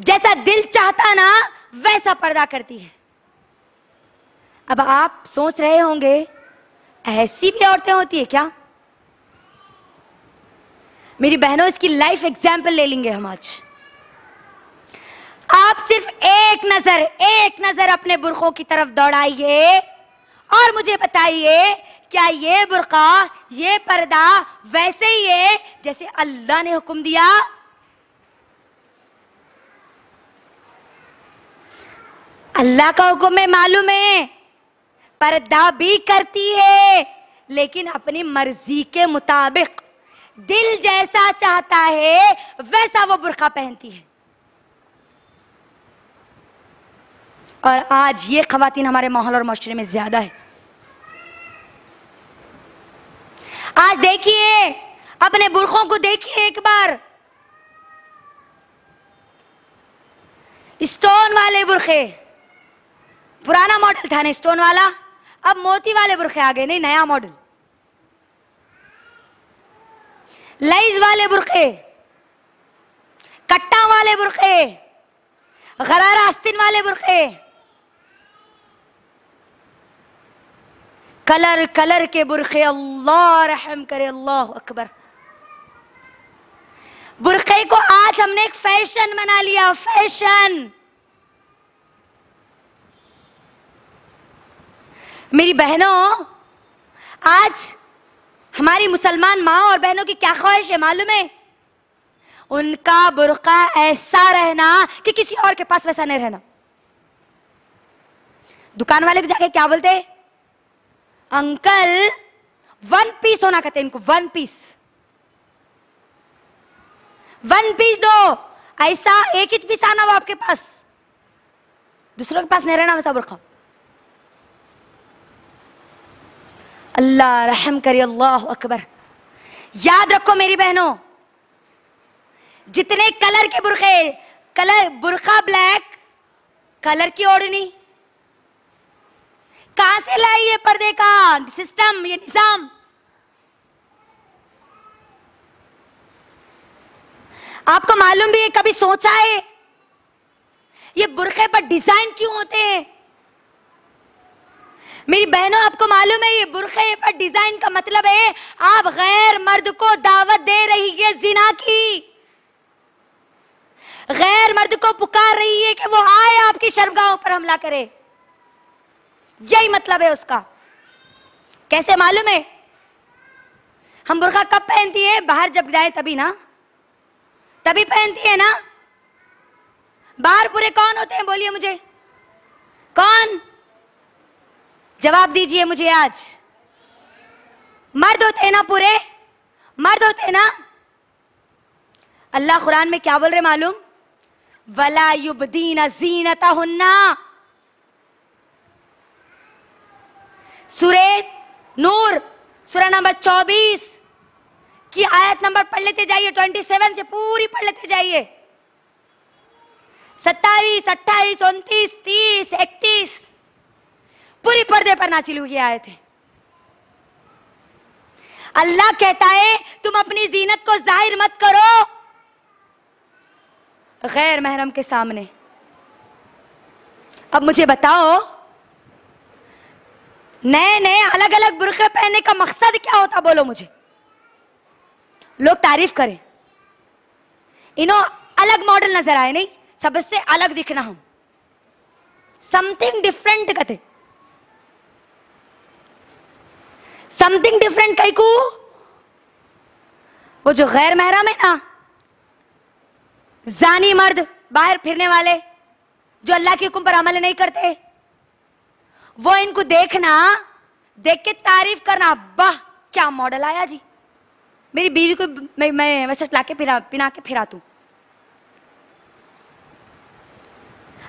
जैसा दिल चाहता ना वैसा पर्दा करती है। अब आप सोच रहे होंगे ऐसी भी औरतें होती है क्या? मेरी बहनों, इसकी लाइफ एग्जाम्पल ले लेंगे हम आज। आप सिर्फ एक नजर अपने बुरखों की तरफ दौड़ाइए और मुझे बताइए, क्या ये बुरका, ये पर्दा वैसे ही है जैसे अल्लाह ने हुक्म दिया? अल्लाह का हुक्म है, मालूम है, पर्दा भी करती है लेकिन अपनी मर्जी के मुताबिक, दिल जैसा चाहता है वैसा वो बुर्का पहनती है। और आज ये खवातीन हमारे माहौल और माशरे में ज्यादा है। आज देखिए, अपने बुरखों को देखिए एक बार, स्टोन वाले बुरखे, पुराना मॉडल था ना स्टोन वाला, अब मोती वाले बुरखे आ गए, नहीं नया मॉडल, लेस वाले बुरखे, कट्टा वाले बुरखे, गरारा आस्तीन वाले बुरखे, कलर कलर के बुरखे। अल्लाह रहम करे, अल्लाह अकबर। बुरखे को आज हमने एक फैशन बना लिया, फैशन। मेरी बहनों, आज हमारी मुसलमान माँ और बहनों की क्या ख्वाहिश है मालूम है? उनका बुर्का ऐसा रहना कि किसी और के पास वैसा नहीं रहना। दुकान वाले को जाके क्या बोलते? अंकल 1 पीस होना, कहते इनको 1 पीस, 1 पीस दो, ऐसा एक ही पीस आना वो आपके पास। दूसरों के पास नहीं रहना वैसा बुर्का। अल्लाह रहम करे, अल्लाह अकबर। याद रखो मेरी बहनों, जितने कलर के बुरखे, कलर बुरखा ब्लैक, कलर की ओढ़नी, कहां से लाई ये पर्दे का सिस्टम, ये निजाम? आपको मालूम भी है, कभी सोचा है ये बुरखे पर डिजाइन क्यों होते हैं? मेरी बहनों, आपको मालूम है ये बुरखे पर डिजाइन का मतलब है आप गैर मर्द को दावत दे रही है जिना की, गैर मर्द को पुकार रही है कि वो आए आपकी शर्मगाहों पर हमला करे। यही मतलब है उसका। कैसे मालूम है? हम बुरखा कब पहनती है? बाहर जब जाए तभी ना, तभी पहनती है ना। बाहर पूरे कौन होते हैं? बोलिए मुझे, कौन? जवाब दीजिए मुझे आज। मर्द होते हैं ना, पूरे मर्द होते हैं ना। अल्लाह कुरान में क्या बोल रहे मालूम? वला युबदीना ज़ीनतहुन्ना। सूरे नूर सूरा नंबर 24 की आयत नंबर पढ़ लेते जाइए, 27 से पूरी पढ़ लेते जाइए। 27, 28, 29, 30, 31 पूरी पर्दे पर नासिल हुई आयत है। अल्लाह कहता है तुम अपनी जीनत को जाहिर मत करो गैर महरम के सामने। अब मुझे बताओ, नए नए अलग अलग बुरखे पहनने का मकसद क्या होता? बोलो मुझे। लोग तारीफ करें, इन्हों अलग मॉडल नजर आए, नहीं सबसे अलग दिखना, हम समथिंग डिफरेंट कहते, समथिंग डिफरेंट। कई को वो जो गैर महरम है ना, जानी मर्द, बाहर फिरने वाले जो अल्लाह के हुक्म पर अमल नहीं करते, वो इनको देखना, देख के तारीफ करना, वाह क्या मॉडल आया जी, मेरी बीवी को मैं वैसे लाके पिना के फिरा तू।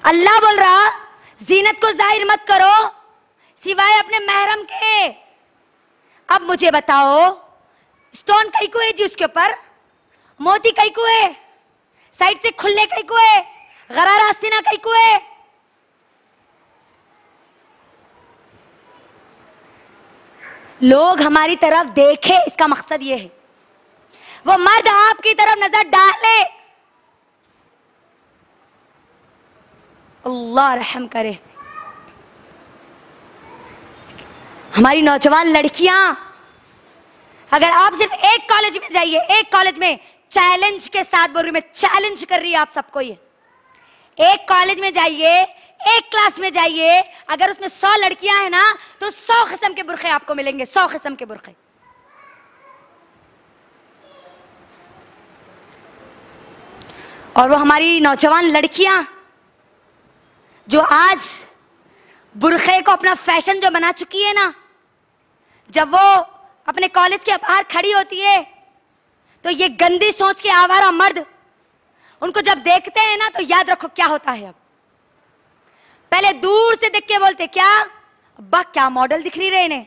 अल्लाह बोल रहा जीनत को जाहिर मत करो सिवाय अपने महरम के। अब मुझे बताओ, स्टोन कई को है जी उसके ऊपर, मोती कई को है, साइड से खुले कई को है, गरारा आस्तीना कई को है। लोग हमारी तरफ देखे, इसका मकसद ये है वो मर्द आपकी तरफ नजर डाले। अल्लाह रहम करे। हमारी नौजवान लड़कियां, अगर आप सिर्फ एक कॉलेज में जाइए, एक कॉलेज में चैलेंज के साथ बोल रही, मैं चैलेंज कर रही है आप सबको, ये एक कॉलेज में जाइए, एक क्लास में जाइए, अगर उसमें 100 लड़कियां हैं ना तो 100 किस्म के बुरखे आपको मिलेंगे, 100 किस्म के बुरखे। और वो हमारी नौजवान लड़कियां जो आज बुरखे को अपना फैशन जो बना चुकी है ना, जब वो अपने कॉलेज के बाहर खड़ी होती है तो ये गंदी सोच के आवारा मर्द उनको जब देखते हैं ना तो याद रखो क्या होता है। अब पहले दूर से देख के बोलते क्या, अब्बा क्या मॉडल दिख रही रहे इन्हें,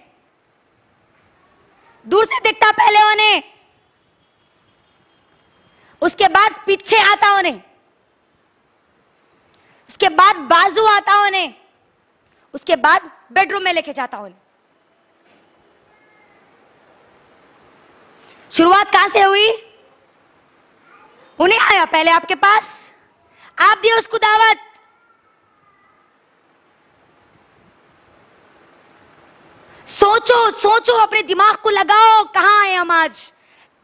दूर से दिखता पहले उन्हें, उसके बाद पीछे आता उन्हें, उसके बाद बाजू आता उन्हें, उसके बाद बेडरूम में लेके जाता उन्हें। शुरुआत कहां से हुई? उन्हें आया पहले आपके पास, आप दिए उसको दावत। सोचो सोचो, अपने दिमाग को लगाओ, कहां हैं हम आज,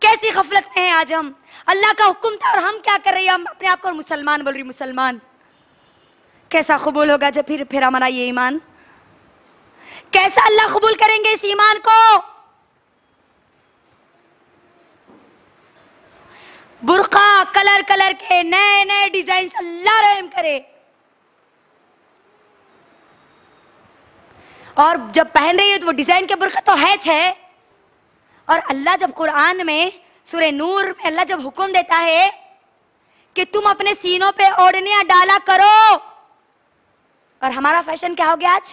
कैसी गफलत में हैं आज हम। अल्लाह का हुक्म था और हम क्या कर रहे हैं? हम अपने आप को मुसलमान बोल रही, मुसलमान। कैसा कबूल होगा जब फिर हमारा ये ईमान, कैसा अल्लाह कबूल करेंगे इस ईमान को? बुर्का कलर कलर के नए नए डिजाइन, अल्लाह रहम करे। और जब पहन रही है तो वो डिजाइन के बुर्का तो है। और अल्लाह जब कुरान में सूरे नूर में अल्लाह जब हुक्म देता है कि तुम अपने सीनों पे ओढ़नियां डाला करो, और हमारा फैशन क्या हो गया आज?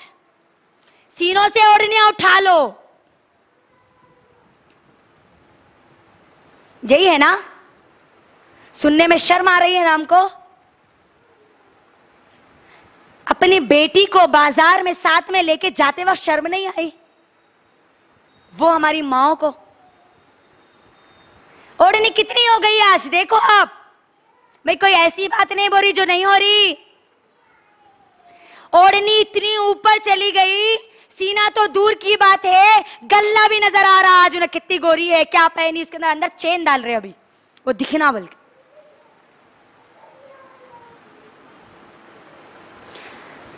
सीनों से ओढ़नियां उठा लो, यही है ना? सुनने में शर्म आ रही है ना हमको? अपनी बेटी को बाजार में साथ में लेके जाते वक्त शर्म नहीं आई? वो हमारी माओ को ओढ़नी कितनी हो गई आज देखो आप। मैं कोई ऐसी बात नहीं बोल रही जो नहीं हो रही। ओढ़नी इतनी ऊपर चली गई, सीना तो दूर की बात है, गल्ला भी नजर आ रहा। आज उन्हें कितनी गोरी है, क्या पहनी, उसके अंदर अंदर चेन डाल रहे अभी, वो दिखना बल्कि।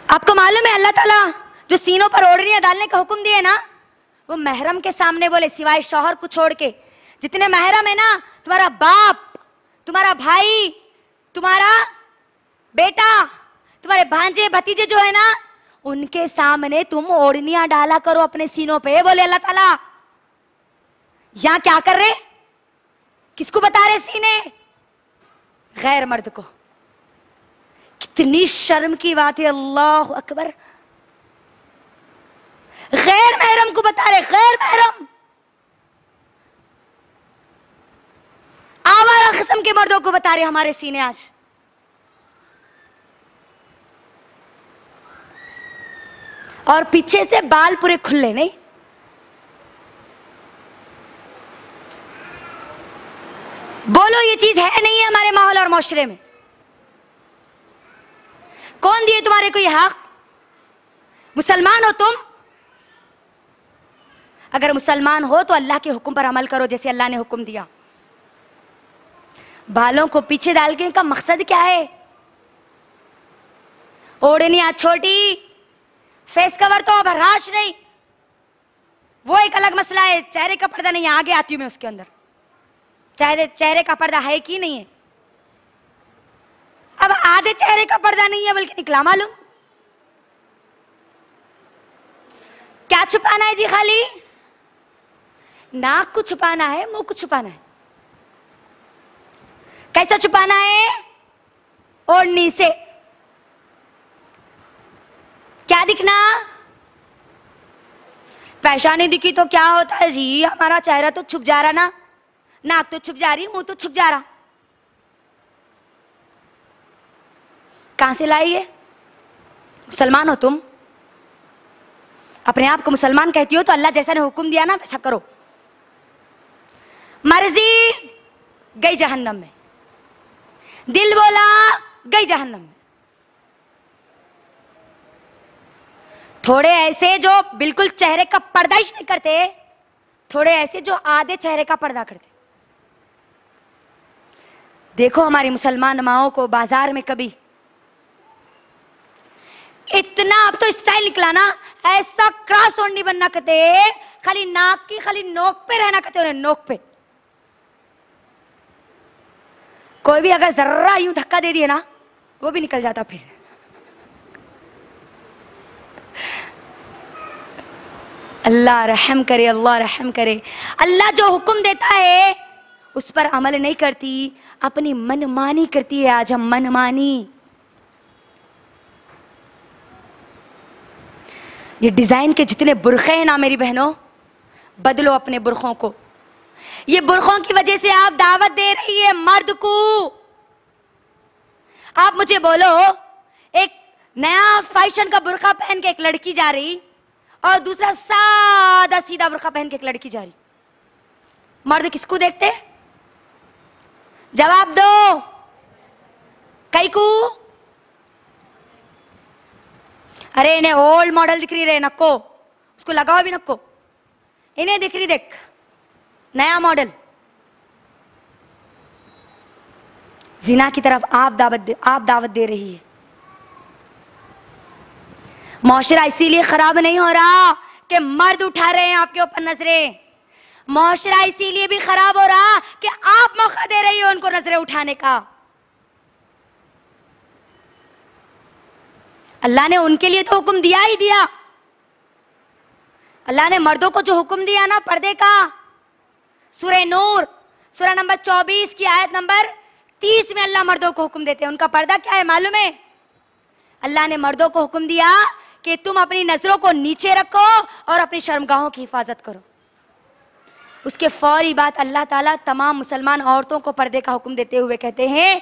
आपको मालूम है अल्लाह ताला जो सीनों पर ओढ़नियां डालने का हुक्म दिए ना, वो महरम के सामने बोले, सिवाय शौहर को छोड़ के। जितने महरम है ना, तुम्हारा बाप, तुम्हारा भाई, तुम्हारा बेटा, तुम्हारे भांजे भतीजे जो है ना, उनके सामने तुम ओढ़नियां डाला करो अपने सीनों पे, बोले अल्लाह ताला। यहां क्या कर रहे, किसको बता रहे सीने? गैर मर्द को। कितनी शर्म की बात है, अल्लाह अकबर। गैर महरम को बता रहे, गैर महरम। आवारा किस्म के मर्दों को बता रहे हमारे सीने आज। और पीछे से बाल पूरे खुले नहीं। बोलो ये चीज है नहीं है हमारे माहौल और माशरे में? कौन दिए तुम्हारे को ये हक? मुसलमान हो तुम, अगर मुसलमान हो तो अल्लाह के हुक्म पर अमल करो जैसे अल्लाह ने हुक्म दिया। बालों को पीछे डाल के का मकसद क्या है? ओढ़नियां छोटी, फेस कवर तो अब हराश नहीं, वो एक अलग मसला है। चेहरे का पर्दा नहीं, आगे आती हूं मैं उसके अंदर। चेहरे का पर्दा है कि नहीं है? अब आधे चेहरे का पर्दा नहीं है बल्कि निकला मालूम। क्या छुपाना है जी? खाली नाक को छुपाना है, मुंह को छुपाना है। कैसा छुपाना है? ओढ़नी से। क्या दिखना? पेशानी दिखी तो क्या होता है जी, हमारा चेहरा तो छुप जा रहा ना, नाक तो छुप जा रही, मुंह तो छुप जा रहा। कहां से लाई है? मुसलमान हो तुम, अपने आप को मुसलमान कहती हो तो अल्लाह जैसा ने हुक्म दिया ना वैसा करो। मर्जी गई जहन्नम में, दिल बोला गई जहन्नम में। थोड़े ऐसे जो बिल्कुल चेहरे का पर्दा ही नहीं करते, थोड़े ऐसे जो आधे चेहरे का पर्दा करते। देखो हमारी मुसलमान माओं को बाजार में कभी इतना, अब तो स्टाइल निकला ना, ऐसा क्रॉस ओढ़नी बनना कहते, खाली नाक की खाली नोक पे रहना कहते उन्हें, नोक पे। कोई भी अगर जर्रा यूं धक्का दे दिए ना, वो भी निकल जाता फिर। अल्लाह रहम करे, अल्लाह रहम करे। अल्लाह जो हुक्म देता है उस पर अमल नहीं करती, अपनी मनमानी करती है। आज हम मनमानी, ये डिजाइन के जितने बुरखे हैं ना मेरी बहनों, बदलो अपने बुरखों को। ये बुरखों की वजह से आप दावत दे रही है मर्द को। आप मुझे बोलो, एक नया फैशन का बुरखा पहन के एक लड़की जा रही और दूसरा सादा सीधा बुरखा पहन के एक लड़की जा रही, मर्द किसको देखते? जवाब दो। कई को? अरे इन्हें ओल्ड मॉडल दिख रही रे नक्को, उसको लगाओ भी नक्को। इन्हें दिख रही, देख नया मॉडल। जिना की तरफ आप दावत दे रही है। मुआशरा इसीलिए खराब नहीं हो रहा कि मर्द उठा रहे हैं आपके ऊपर नजरें। मुआशरा इसीलिए भी खराब हो रहा कि आप मौका दे रही हो उनको नजरें उठाने का। अल्लाह ने उनके लिए तो हुक्म दिया ही दिया। अल्लाह ने मर्दों को जो हुक्म दिया ना पर्दे का, सूरह नूर सूरह नंबर 24 की आयत नंबर 30 में अल्लाह मर्दों को हुक्म देते हैं। उनका पर्दा क्या है मालूम है? अल्लाह ने मर्दों को हुक्म दिया कि तुम अपनी नजरों को नीचे रखो और अपनी शर्मगाहों की हिफाजत करो। उसके फौरी बाद अल्लाह ताला तमाम मुसलमान औरतों को पर्दे का हुक्म देते हुए कहते हैं,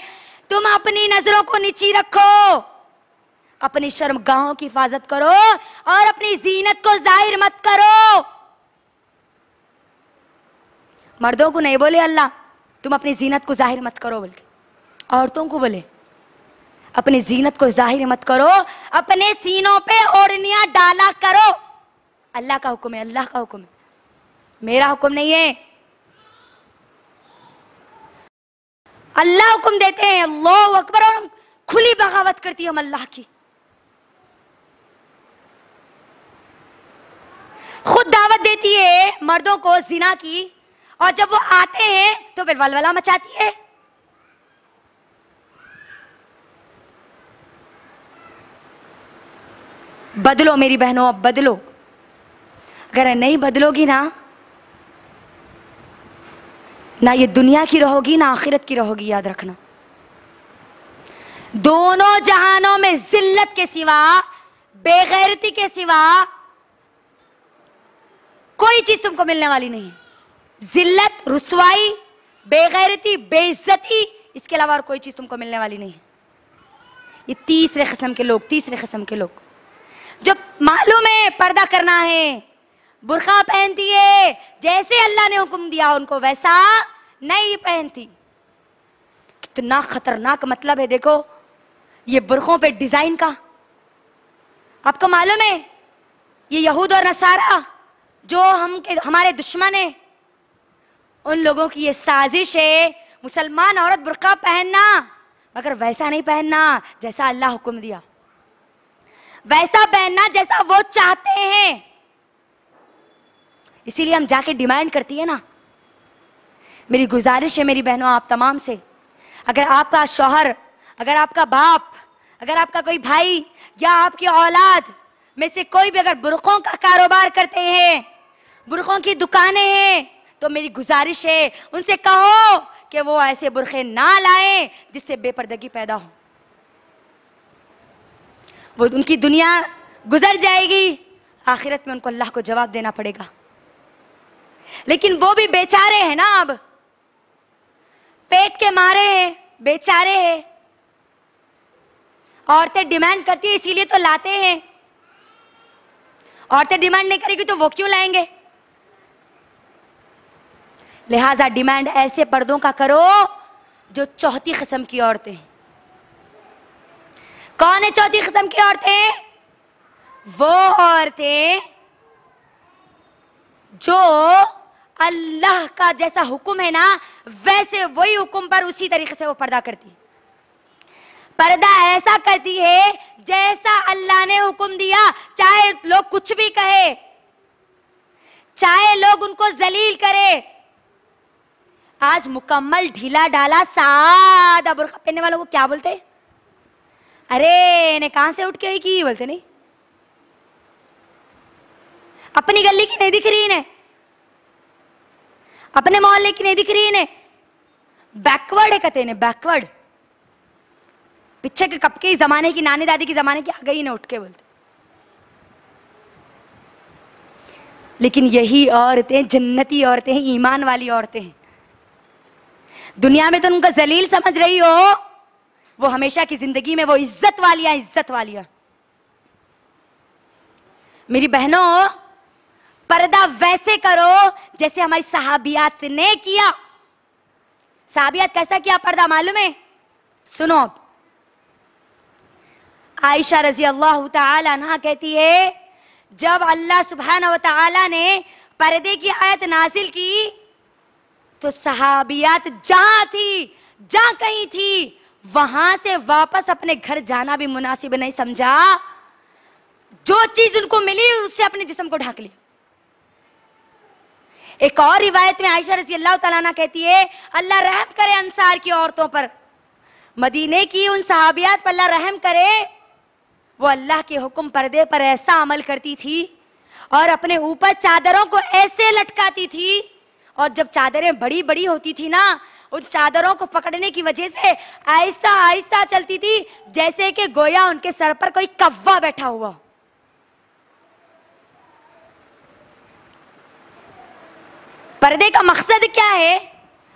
तुम अपनी नजरों को नीची रखो, अपनी शर्मगाहों की हिफाजत करो और अपनी जीनत को जाहिर मत करो। मर्दों को नहीं बोले अल्लाह तुम अपनी जीनत को जाहिर मत करो, बल्कि औरतों को बोले अपनी जीनत को जाहिर मत करो, अपने सीनों पे ओढ़नियां डाला करो। अल्लाह का हुक्म है, अल्लाह का हुक्म है, मेरा हुक्म नहीं है। अल्लाह हुक्म देते हैं, अल्लाह अकबर, और हम खुली बगावत करती हम अल्लाह की। खुद दावत देती है मर्दों को जिना की, और जब वो आते हैं तो फिर वलवला मचाती है। बदलो मेरी बहनों, अब बदलो। अगर नहीं बदलोगी ना ये दुनिया की रहोगी ना आखिरत की रहोगी, याद रखना। दोनों जहानों में जिल्लत के सिवा, बेगैरती के सिवा कोई चीज तुमको मिलने वाली नहीं है। जिल्लत, रुसवाई, बेगैरती, बेइज्जती, इसके अलावा और कोई चीज तुमको मिलने वाली नहीं है। ये तीसरे किस्म के लोग, तीसरे किस्म के लोग जो मालूम है पर्दा करना है, बुर्का पहनती है, जैसे अल्लाह ने हुक्म दिया उनको वैसा नहीं पहनती। कितना खतरनाक मतलब है देखो ये बुर्कों पे डिजाइन का। आपको मालूम है ये यहूद और नसारा जो हमारे दुश्मन है, उन लोगों की ये साजिश है मुसलमान औरत बुर्का पहनना, मगर वैसा नहीं पहनना जैसा अल्लाह हुक्म दिया, वैसा पहनना जैसा वो चाहते हैं। इसीलिए हम जाके डिमांड करती है ना। मेरी गुजारिश है मेरी बहनों आप तमाम से, अगर आपका शौहर, अगर आपका बाप, अगर आपका कोई भाई या आपकी औलाद में से कोई भी अगर बुर्कों का कारोबार करते हैं, बुर्कों की दुकानें हैं, तो मेरी गुजारिश है उनसे कहो कि वो ऐसे बुर्खे ना लाएं जिससे बेपर्दगी पैदा हो। वो उनकी दुनिया गुजर जाएगी, आखिरत में उनको अल्लाह को जवाब देना पड़ेगा। लेकिन वो भी बेचारे हैं ना, अब पेट के मारे हैं, बेचारे हैं। औरतें डिमांड करती है इसीलिए तो लाते हैं। औरतें डिमांड नहीं करेगी तो वो क्यों लाएंगे? लिहाजा डिमांड ऐसे पर्दों का करो जो चौथी किस्म की औरतें हैं। कौन है चौथी किस्म की औरतें? वो औरतें जो अल्लाह का जैसा हुक्म है ना वैसे वही हुक्म पर उसी तरीके से वो पर्दा करती है। पर्दा ऐसा करती है जैसा अल्लाह ने हुक्म दिया, चाहे लोग कुछ भी कहे, चाहे लोग उनको जलील करे। आज मुकम्मल ढीला ढाला सादा बुर्का पहनने वालों को क्या बोलते? अरे इन्हें कहां से उठ के आई की बोलते नहीं? अपनी गली की नहीं दिख रही इन्हें, अपने मोहल्ले की नहीं दिख रही इन्हें, बैकवर्ड है कहते इन्हें, बैकवर्ड। पीछे के कब के जमाने की, नानी दादी की जमाने की आ गई इन्हें उठ के बोलते। लेकिन यही औरतें जन्नती औरतें हैं, ईमान वाली औरतें हैं। दुनिया में तो उनका जलील समझ रही हो, वो हमेशा की जिंदगी में वो इज्जत वालियां, इज्जत वालियां। मेरी बहनों पर्दा वैसे करो जैसे हमारी सहाबियात ने किया। सहाबियात कैसा किया पर्दा मालूम है? सुनो, आयशा रजी अल्लाह तआला अन्हा कहती है जब अल्लाह सुब्हानहू व तआला ने पर्दे की आयत नाजिल की तो सहाबियात जहां थी, जहां कहीं थी, वहां से वापस अपने घर जाना भी मुनासिब नहीं समझा। जो चीज उनको मिली उससे अपने जिस्म को ढक लिया। एक और रिवायत में आयशा रज़ी अल्लाह तआला अन्हा कहती है अल्लाह रहम करे अंसार की औरतों पर, मदीने की उन सहाबियात पर अल्लाह रहम करे। वो अल्लाह के हुक्म पर्दे पर ऐसा अमल करती थी और अपने ऊपर चादरों को ऐसे लटकाती थी, और जब चादरें बड़ी बड़ी होती थी ना उन चादरों को पकड़ने की वजह से आहिस्ता आहिस्ता चलती थी, जैसे कि गोया उनके सर पर कोई कौवा बैठा हुआ। पर्दे का मकसद क्या है?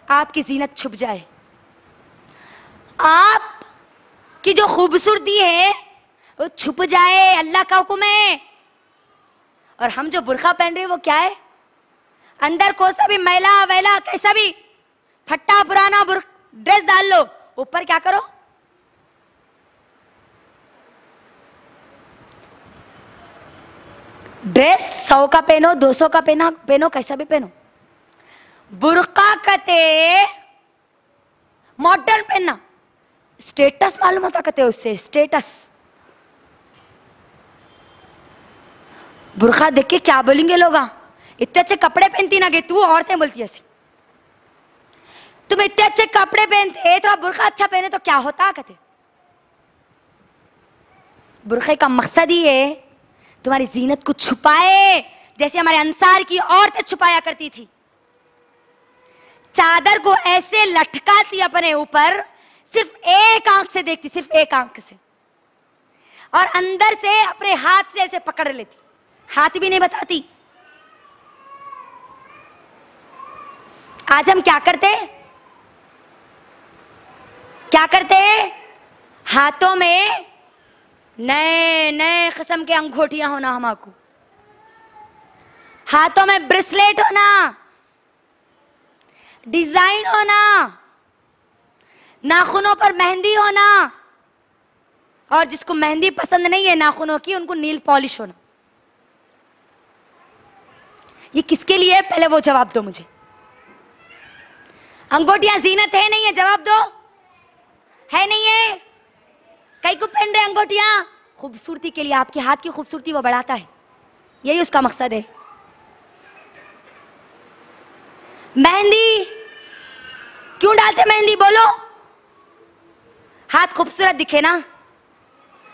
आपकी जीनत छुप जाए, आप की जो खूबसूरती है वो छुप जाए, अल्लाह का हुक्म है। और हम जो बुर्का पहन रहे हैं वो क्या है? अंदर कोई सा भी मैला वैला कैसा भी फट्टा पुराना ड्रेस डाल लो, ऊपर क्या करो? ड्रेस 100 का पहनो, 200 का पहनो, कैसा भी पहनो। बुर्का कहते मॉडर्न पहनना, स्टेटस मालूम होता कहते उससे, स्टेटस। बुर्का देख के क्या बोलेंगे लोग? इतने अच्छे कपड़े पहनती ना, तू औरतें बोलती ऐसी, तुम इतने अच्छे कपड़े पहनते, थोड़ा बुर्का अच्छा पहने तो क्या होता कहते। बुर्खे का मकसद ही है तुम्हारी जीनत को छुपाए, जैसे हमारे अंसार की औरतें छुपाया करती थी। चादर को ऐसे लटकाती अपने ऊपर, सिर्फ एक आंख से देखती, सिर्फ एक आंख से, और अंदर से अपने हाथ से ऐसे पकड़ लेती, हाथ भी नहीं बताती। आज हम क्या करते? क्या करते? हाथों में नए नए किस्म के अंगूठियां होना, हमको हाथों में ब्रेसलेट होना, डिजाइन होना, नाखूनों पर मेहंदी होना, और जिसको मेहंदी पसंद नहीं है नाखूनों की, उनको नील पॉलिश होना। ये किसके लिए? पहले वो जवाब दो मुझे। अंगूठियां जीनत है नहीं है? जवाब दो, है नहीं है? कई को पहन रहे अंगूठियां? खूबसूरती के लिए, आपके हाथ की खूबसूरती वो बढ़ाता है, यही उसका मकसद है। मेहंदी क्यों डालते? मेहंदी बोलो, हाथ खूबसूरत दिखे ना।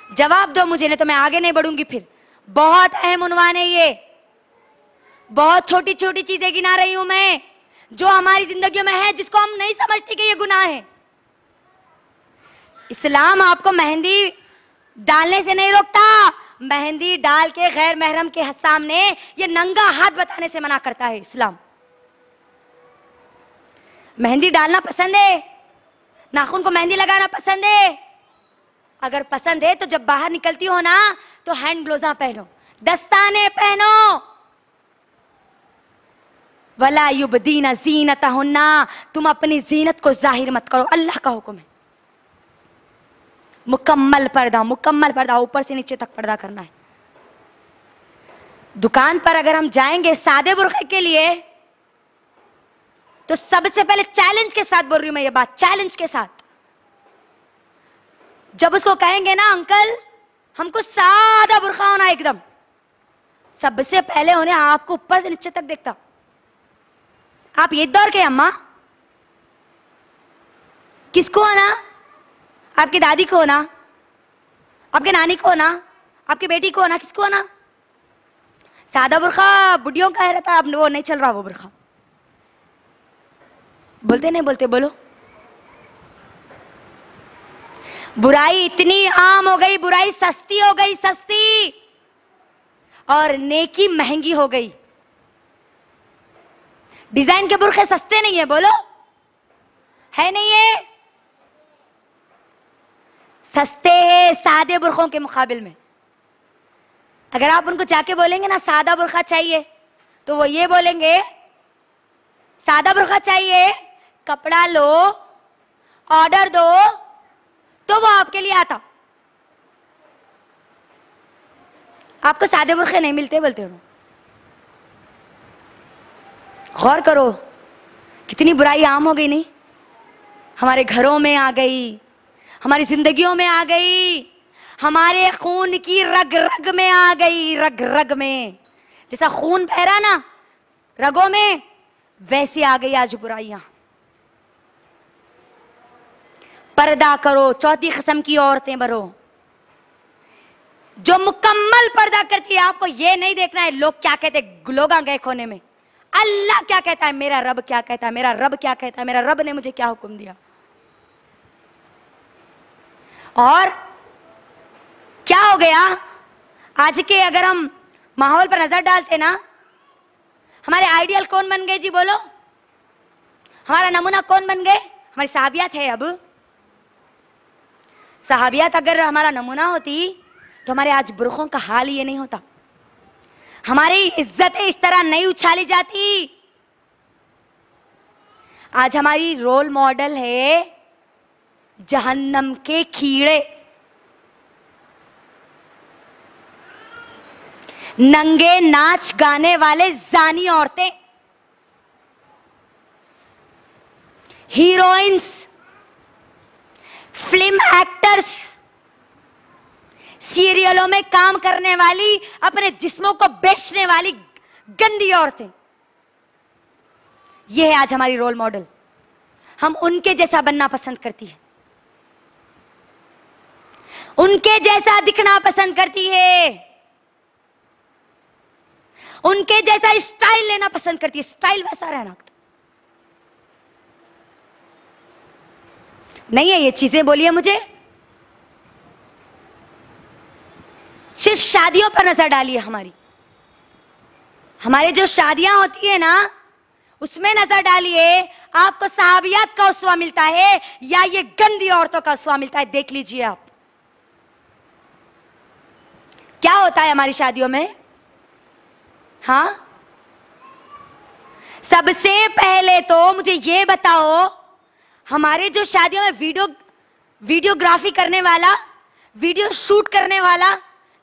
जवाब दो मुझे, नहीं तो मैं आगे नहीं बढ़ूंगी फिर। बहुत अहम उन्वान है ये, बहुत छोटी छोटी चीजें गिना रही हूं मैं, जो हमारी जिंदगियों में है, जिसको हम नहीं समझते कि ये गुनाह है। इस्लाम आपको मेहंदी डालने से नहीं रोकता, मेहंदी डाल के गैर महरम के सामने ये नंगा हाथ बताने से मना करता है इस्लाम। मेहंदी डालना पसंद है, नाखून को मेहंदी लगाना पसंद है? अगर पसंद है तो जब बाहर निकलती हो ना, तो हैंड ग्लोव्स पहनो, दस्ताने पहनो। वला युबदीना ज़ीनतहुन्ना, तुम अपनी जीनत को जाहिर मत करो, अल्लाह का हुक्म है। मुकम्मल पर्दा, मुकम्मल पर्दा, ऊपर से नीचे तक पर्दा करना है। दुकान पर अगर हम जाएंगे सादे बुर्के के लिए, तो सबसे पहले चैलेंज के साथ बोल रही हूं मैं ये बात, चैलेंज के साथ। जब उसको कहेंगे ना अंकल हमको सादा बुर्का होना एकदम, सबसे पहले उन्हें आपको ऊपर से नीचे तक देखता। आप ये दौर के अम्मा, किसको होना? आपकी दादी को होना, आपके नानी को होना, आपकी बेटी को होना, किसको होना? सादा बुर्का बुढ़ियों का रहता है, अब वो नहीं चल रहा वो बुर्का। बोलते नहीं बोलते? बोलो। बुराई इतनी आम हो गई, बुराई सस्ती हो गई, सस्ती, और नेकी महंगी हो गई। डिजाइन के बुर्के सस्ते नहीं है, बोलो, है नहीं है? सस्ते हैं सादे बुर्कों के मुकाबिल में। अगर आप उनको जाके बोलेंगे ना सादा बुर्का चाहिए, तो वो ये बोलेंगे सादा बुर्का चाहिए, कपड़ा लो, ऑर्डर दो, तो वो आपके लिए आता। आपको सादे बुर्के नहीं मिलते बोलते हो। गौर करो कितनी बुराई आम हो गई, नहीं? हमारे घरों में आ गई, हमारी जिंदगियों में आ गई, हमारे खून की रग रग में आ गई, रग रग में। जैसा खून बह रहा ना रगों में, वैसे आ गई आज बुराइयां। पर्दा करो, चौथी किस्म की औरतें बनो जो मुकम्मल पर्दा करती है। आपको ये नहीं देखना है लोग क्या कहते, लोग गए कोने में, अल्लाह क्या कहता है, मेरा रब क्या कहता है, मेरा रब क्या कहता है, मेरा रब ने मुझे क्या हुक्म दिया। और क्या हो गया, आज के अगर हम माहौल पर नजर डालते ना, हमारे आइडियल कौन बन गए जी बोलो, हमारा नमूना कौन बन गए, हमारी सहाबियात है। अब सहाबियात अगर हमारा नमूना होती तो हमारे आज बुरखों का हाल ये नहीं होता, हमारी इज्जतें इस तरह नहीं उछाली जाती। आज हमारी रोल मॉडल है जहन्नम के कीड़े, नंगे नाच गाने वाले जानी औरतें, हीरोइंस, फिल्म एक्टर्स, सीरियलों में काम करने वाली, अपने जिस्मों को बेचने वाली गंदी औरतें, यह है आज हमारी रोल मॉडल। हम उनके जैसा बनना पसंद करती है, उनके जैसा दिखना पसंद करती है, उनके जैसा स्टाइल लेना पसंद करती है, स्टाइल वैसा रहना नहीं है। ये चीजें बोलिए मुझे, सिर्फ शादियों पर नजर डालिए, हमारे जो शादियां होती है ना उसमें नजर डालिए, आपको सहाबियात का उसवा मिलता है या ये गंदी औरतों का उसवा मिलता है, देख लीजिए आप क्या होता है हमारी शादियों में। हाँ, सबसे पहले तो मुझे ये बताओ, हमारे जो शादियों में वीडियोग्राफी करने वाला, वीडियो शूट करने वाला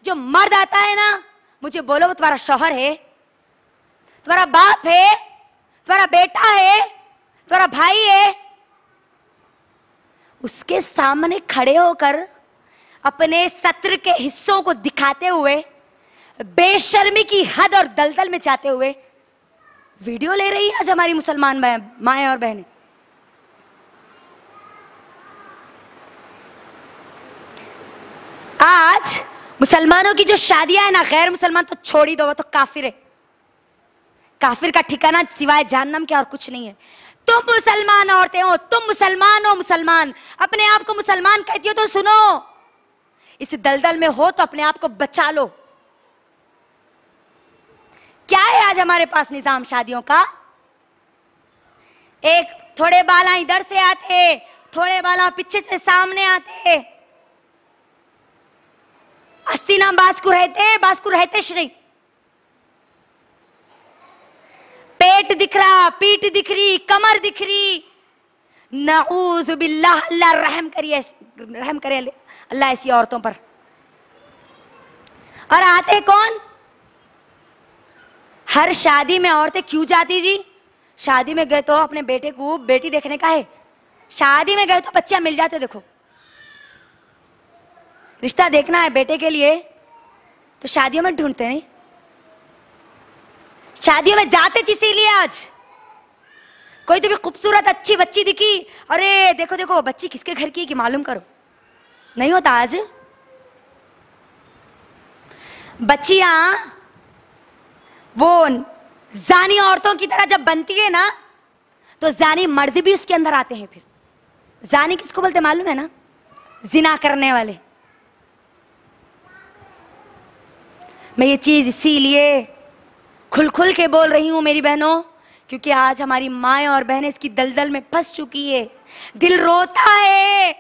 जो मर्द आता है ना, मुझे बोलो वो तुम्हारा शौहर है, तुम्हारा बाप है, तुम्हारा बेटा है, तुम्हारा भाई है। उसके सामने खड़े होकर अपने सत्र के हिस्सों को दिखाते हुए, बेशर्मी की हद और दलदल में जाते हुए वीडियो ले रही है आज हमारी मुसलमान माएं और बहनें। आज मुसलमानों की जो शादियां है ना, गैर मुसलमान तो छोड़ ही दो, वो तो काफिर है। काफिर का ठिकाना सिवाय जहन्नम के और कुछ नहीं है। तुम मुसलमान औरतें हो, तुम मुसलमान हो, मुसलमान अपने आप को मुसलमान कहती हो तो सुनो, इस दलदल में हो तो अपने आप को बचा लो। क्या है आज हमारे पास निजाम शादियों का, एक थोड़े बाला इधर से आते, थोड़े बाला पीछे से सामने आते, अस्तिना बास्कु रहते नहीं, पेट दिख रहा, पीठ दिख रही, कमर दिख रही, नऊज़ बिल्लाह, अल्लाह रहम करे अल्लाह ऐसी औरतों पर। और आते कौन, हर शादी में औरतें क्यों जाती जी, शादी में गए तो अपने बेटे को बेटी देखने का है, शादी में गए तो बच्चा मिल जाते, देखो रिश्ता देखना है बेटे के लिए तो शादियों में ढूंढते नहीं, शादियों में जाते इसीलिए। आज कोई तो भी खूबसूरत अच्छी बच्ची दिखी, अरे देखो देखो बच्ची किसके घर की है कि मालूम करो, नहीं होता। आज बच्चियां वो जानी औरतों की तरह जब बनती है ना, तो जानी मर्द भी उसके अंदर आते हैं। फिर जानी किसको बोलते मालूम है ना, जिना करने वाले। मैं ये चीज इसीलिए खुल खुल के बोल रही हूं मेरी बहनों, क्योंकि आज हमारी माएं और बहनें इसकी दलदल में फंस चुकी है। दिल रोता है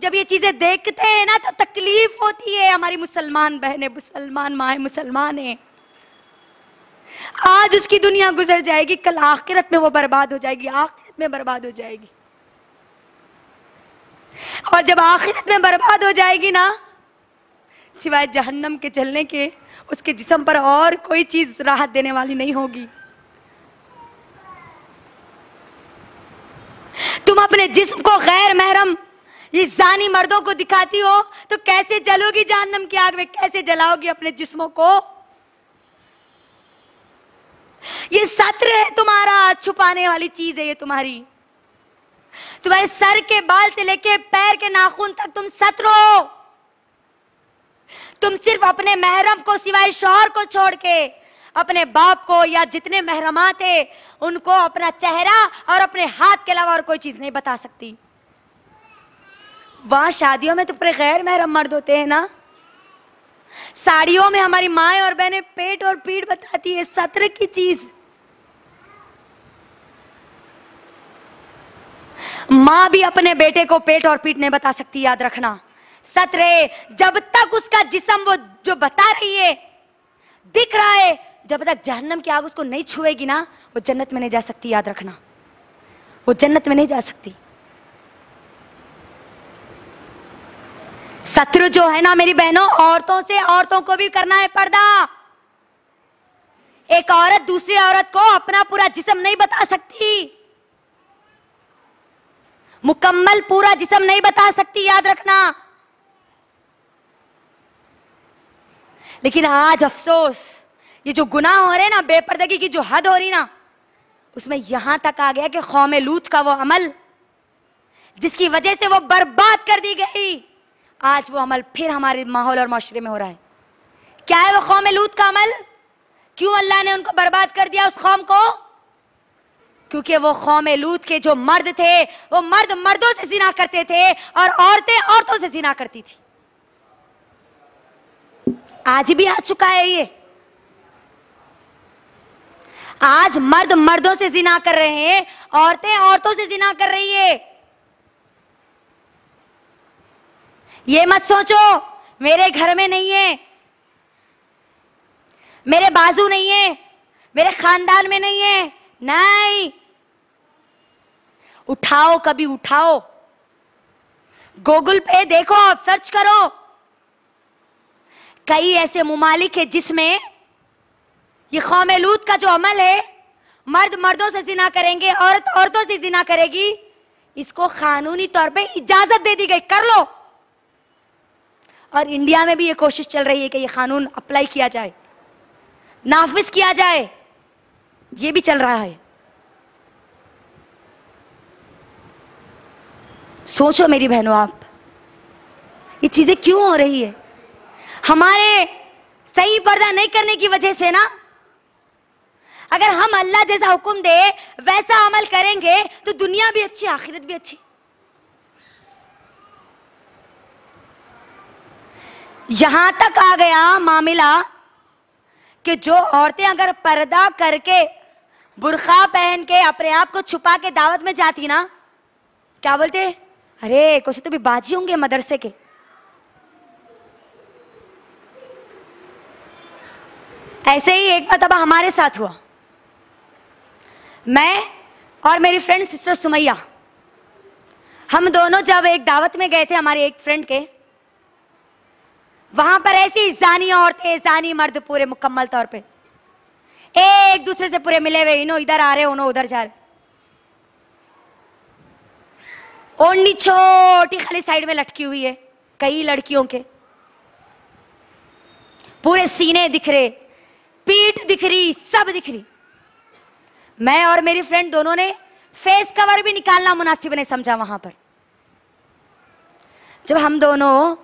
जब ये चीजें देखते हैं ना, तो तकलीफ होती है। हमारी मुसलमान बहनें, मुसलमान माएं, मुसलमान हैं, आज उसकी दुनिया गुजर जाएगी, कल आखिरत में वो बर्बाद हो जाएगी, आखिरत में बर्बाद हो जाएगी। और जब आखिरत में बर्बाद हो जाएगी ना, सिवाय जहन्नम के जलने के उसके जिस्म पर और कोई चीज राहत देने वाली नहीं होगी। तुम अपने जिस्म को गैर महरम ये जानी मर्दों को दिखाती हो तो कैसे जलोगी जहन्नम की आग में, कैसे जलाओगी अपने जिस्मों को। ये सत्र है तुम्हारा, छुपाने वाली चीज है ये तुम्हारी। तुम्हारे सर के बाल से लेके पैर के नाखून तक तुम सत्र हो। तुम सिर्फ अपने महरम को सिवाय शौहर को छोड़ के अपने बाप को या जितने महरमा थे उनको अपना चेहरा और अपने हाथ के अलावा और कोई चीज नहीं बता सकती। वहां शादियों में तो पूरे गैर महरम मर्द होते हैं ना। साड़ियों में हमारी माएं और बहनें पेट और पीठ बताती है, सत्र की चीज। मां भी अपने बेटे को पेट और पीठ नहीं बता सकती, याद रखना। सत्र जब तक उसका जिस्म वो जो बता रही है दिख रहा है, जब तक जहन्नम की आग उसको नहीं छुएगी ना, वो जन्नत में नहीं जा सकती, याद रखना। वो जन्नत में नहीं जा सकती। सत्र जो है ना मेरी बहनों, औरतों से औरतों को भी करना है पर्दा। एक औरत दूसरी औरत को अपना पूरा जिस्म नहीं बता सकती, मुकम्मल पूरा जिस्म नहीं बता सकती, याद रखना। लेकिन आज अफसोस, ये जो गुनाह हो रहे हैं ना, बेपर्दगी की जो हद हो रही ना, उसमें यहां तक आ गया कि कौम लूत का वो अमल जिसकी वजह से वो बर्बाद कर दी गई, आज वो अमल फिर हमारे माहौल और माशरे में हो रहा है। क्या है वो कौम लूत का अमल? क्यों अल्लाह ने उनको बर्बाद कर दिया, उस कौम को? क्योंकि वो कौम लूत के जो मर्द थे, वो मर्द मर्दों से जिना करते थे और औरतें औरतों से जिना करती थी। आज भी आ चुका है ये। आज मर्द मर्दों से जिना कर रहे हैं, औरतें औरतों से जिना कर रही है। ये मत सोचो मेरे घर में नहीं है, मेरे बाजू नहीं है, मेरे खानदान में नहीं है। नहीं, उठाओ, कभी उठाओ, गूगल पे देखो, आप सर्च करो। कई ऐसे मुमालिक है जिसमें ये कौम लूत का जो अमल है, मर्द मर्दों से जिना करेंगे, औरत औरतों से जिना करेगी, इसको कानूनी तौर पे इजाजत दे दी गई, कर लो। और इंडिया में भी ये कोशिश चल रही है कि ये कानून अप्लाई किया जाए, नाफिज किया जाए, ये भी चल रहा है। सोचो मेरी बहनों, आप ये चीजें क्यों हो रही है? हमारे सही पर्दा नहीं करने की वजह से ना। अगर हम अल्लाह जैसा हुक्म दे वैसा अमल करेंगे तो दुनिया भी अच्छी, आखिरत भी अच्छी। यहां तक आ गया मामला कि जो औरतें अगर पर्दा करके, बुर्खा पहन के, अपने आप को छुपा के दावत में जाती ना, क्या बोलते? अरे कुछ तो भी बाजी होंगे मदरसे के। ऐसे ही एक बार हमारे साथ हुआ। मैं और मेरी फ्रेंड सिस्टर सुमैया, हम दोनों जब एक दावत में गए थे हमारे एक फ्रेंड के, वहां पर ऐसी जानी औरतें, जानी मर्द पूरे मुकम्मल तौर पे एक दूसरे से पूरे मिले हुए, इन्हों इधर आ रहे, उन्हों उधर जा रहे। ओढ़नी छोटी खाली साइड में लटकी हुई है कई लड़कियों के, पूरे सीने दिख रहे, पीठ दिख रही, सब दिख रही। मैं और मेरी फ्रेंड दोनों ने फेस कवर भी निकालना मुनासिब नहीं समझा। वहां पर जब हम दोनों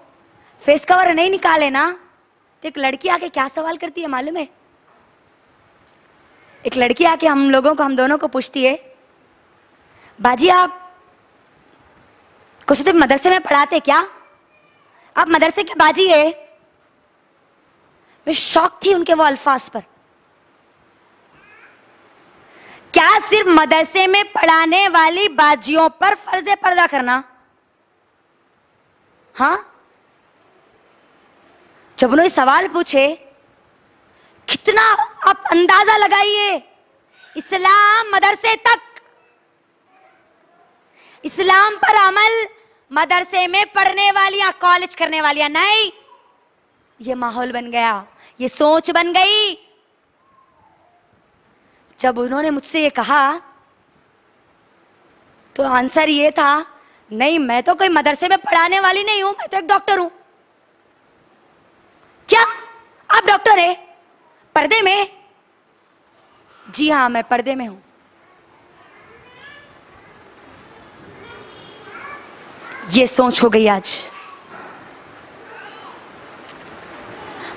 फेस कवर नहीं निकाले ना, तो एक लड़की आके क्या सवाल करती है मालूम है? एक लड़की आके हम दोनों को पूछती है, बाजी आप कुछ तो मदरसे में पढ़ाते क्या? आप मदरसे के बाजी है? मैं शौक थी उनके वो अल्फाज पर। क्या सिर्फ मदरसे में पढ़ाने वाली बाजियों पर फर्ज पर्दा करना? हाँ, जब उन्होंने सवाल पूछे, कितना आप अंदाजा लगाइए, इस्लाम मदरसे तक, इस्लाम पर अमल मदरसे में पढ़ने वालियां, कॉलेज करने वालियां नहीं। ये माहौल बन गया, ये सोच बन गई। जब उन्होंने मुझसे ये कहा तो आंसर ये था, नहीं मैं तो कोई मदरसे में पढ़ाने वाली नहीं हूं, मैं तो एक डॉक्टर हूं। क्या आप डॉक्टर है? पर्दे में? जी हां, मैं पर्दे में हूं। ये सोच हो गई आज।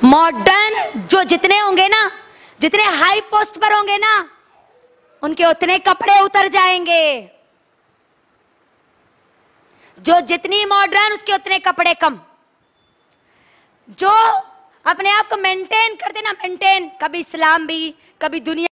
मॉडर्न जो जितने होंगे ना, जितने हाई पोस्ट पर होंगे ना, उनके उतने कपड़े उतर जाएंगे। जो जितनी मॉडर्न, उसके उतने कपड़े कम। जो अपने आप को मेंटेन करते ना, मेंटेन, कभी इस्लाम भी, कभी दुनिया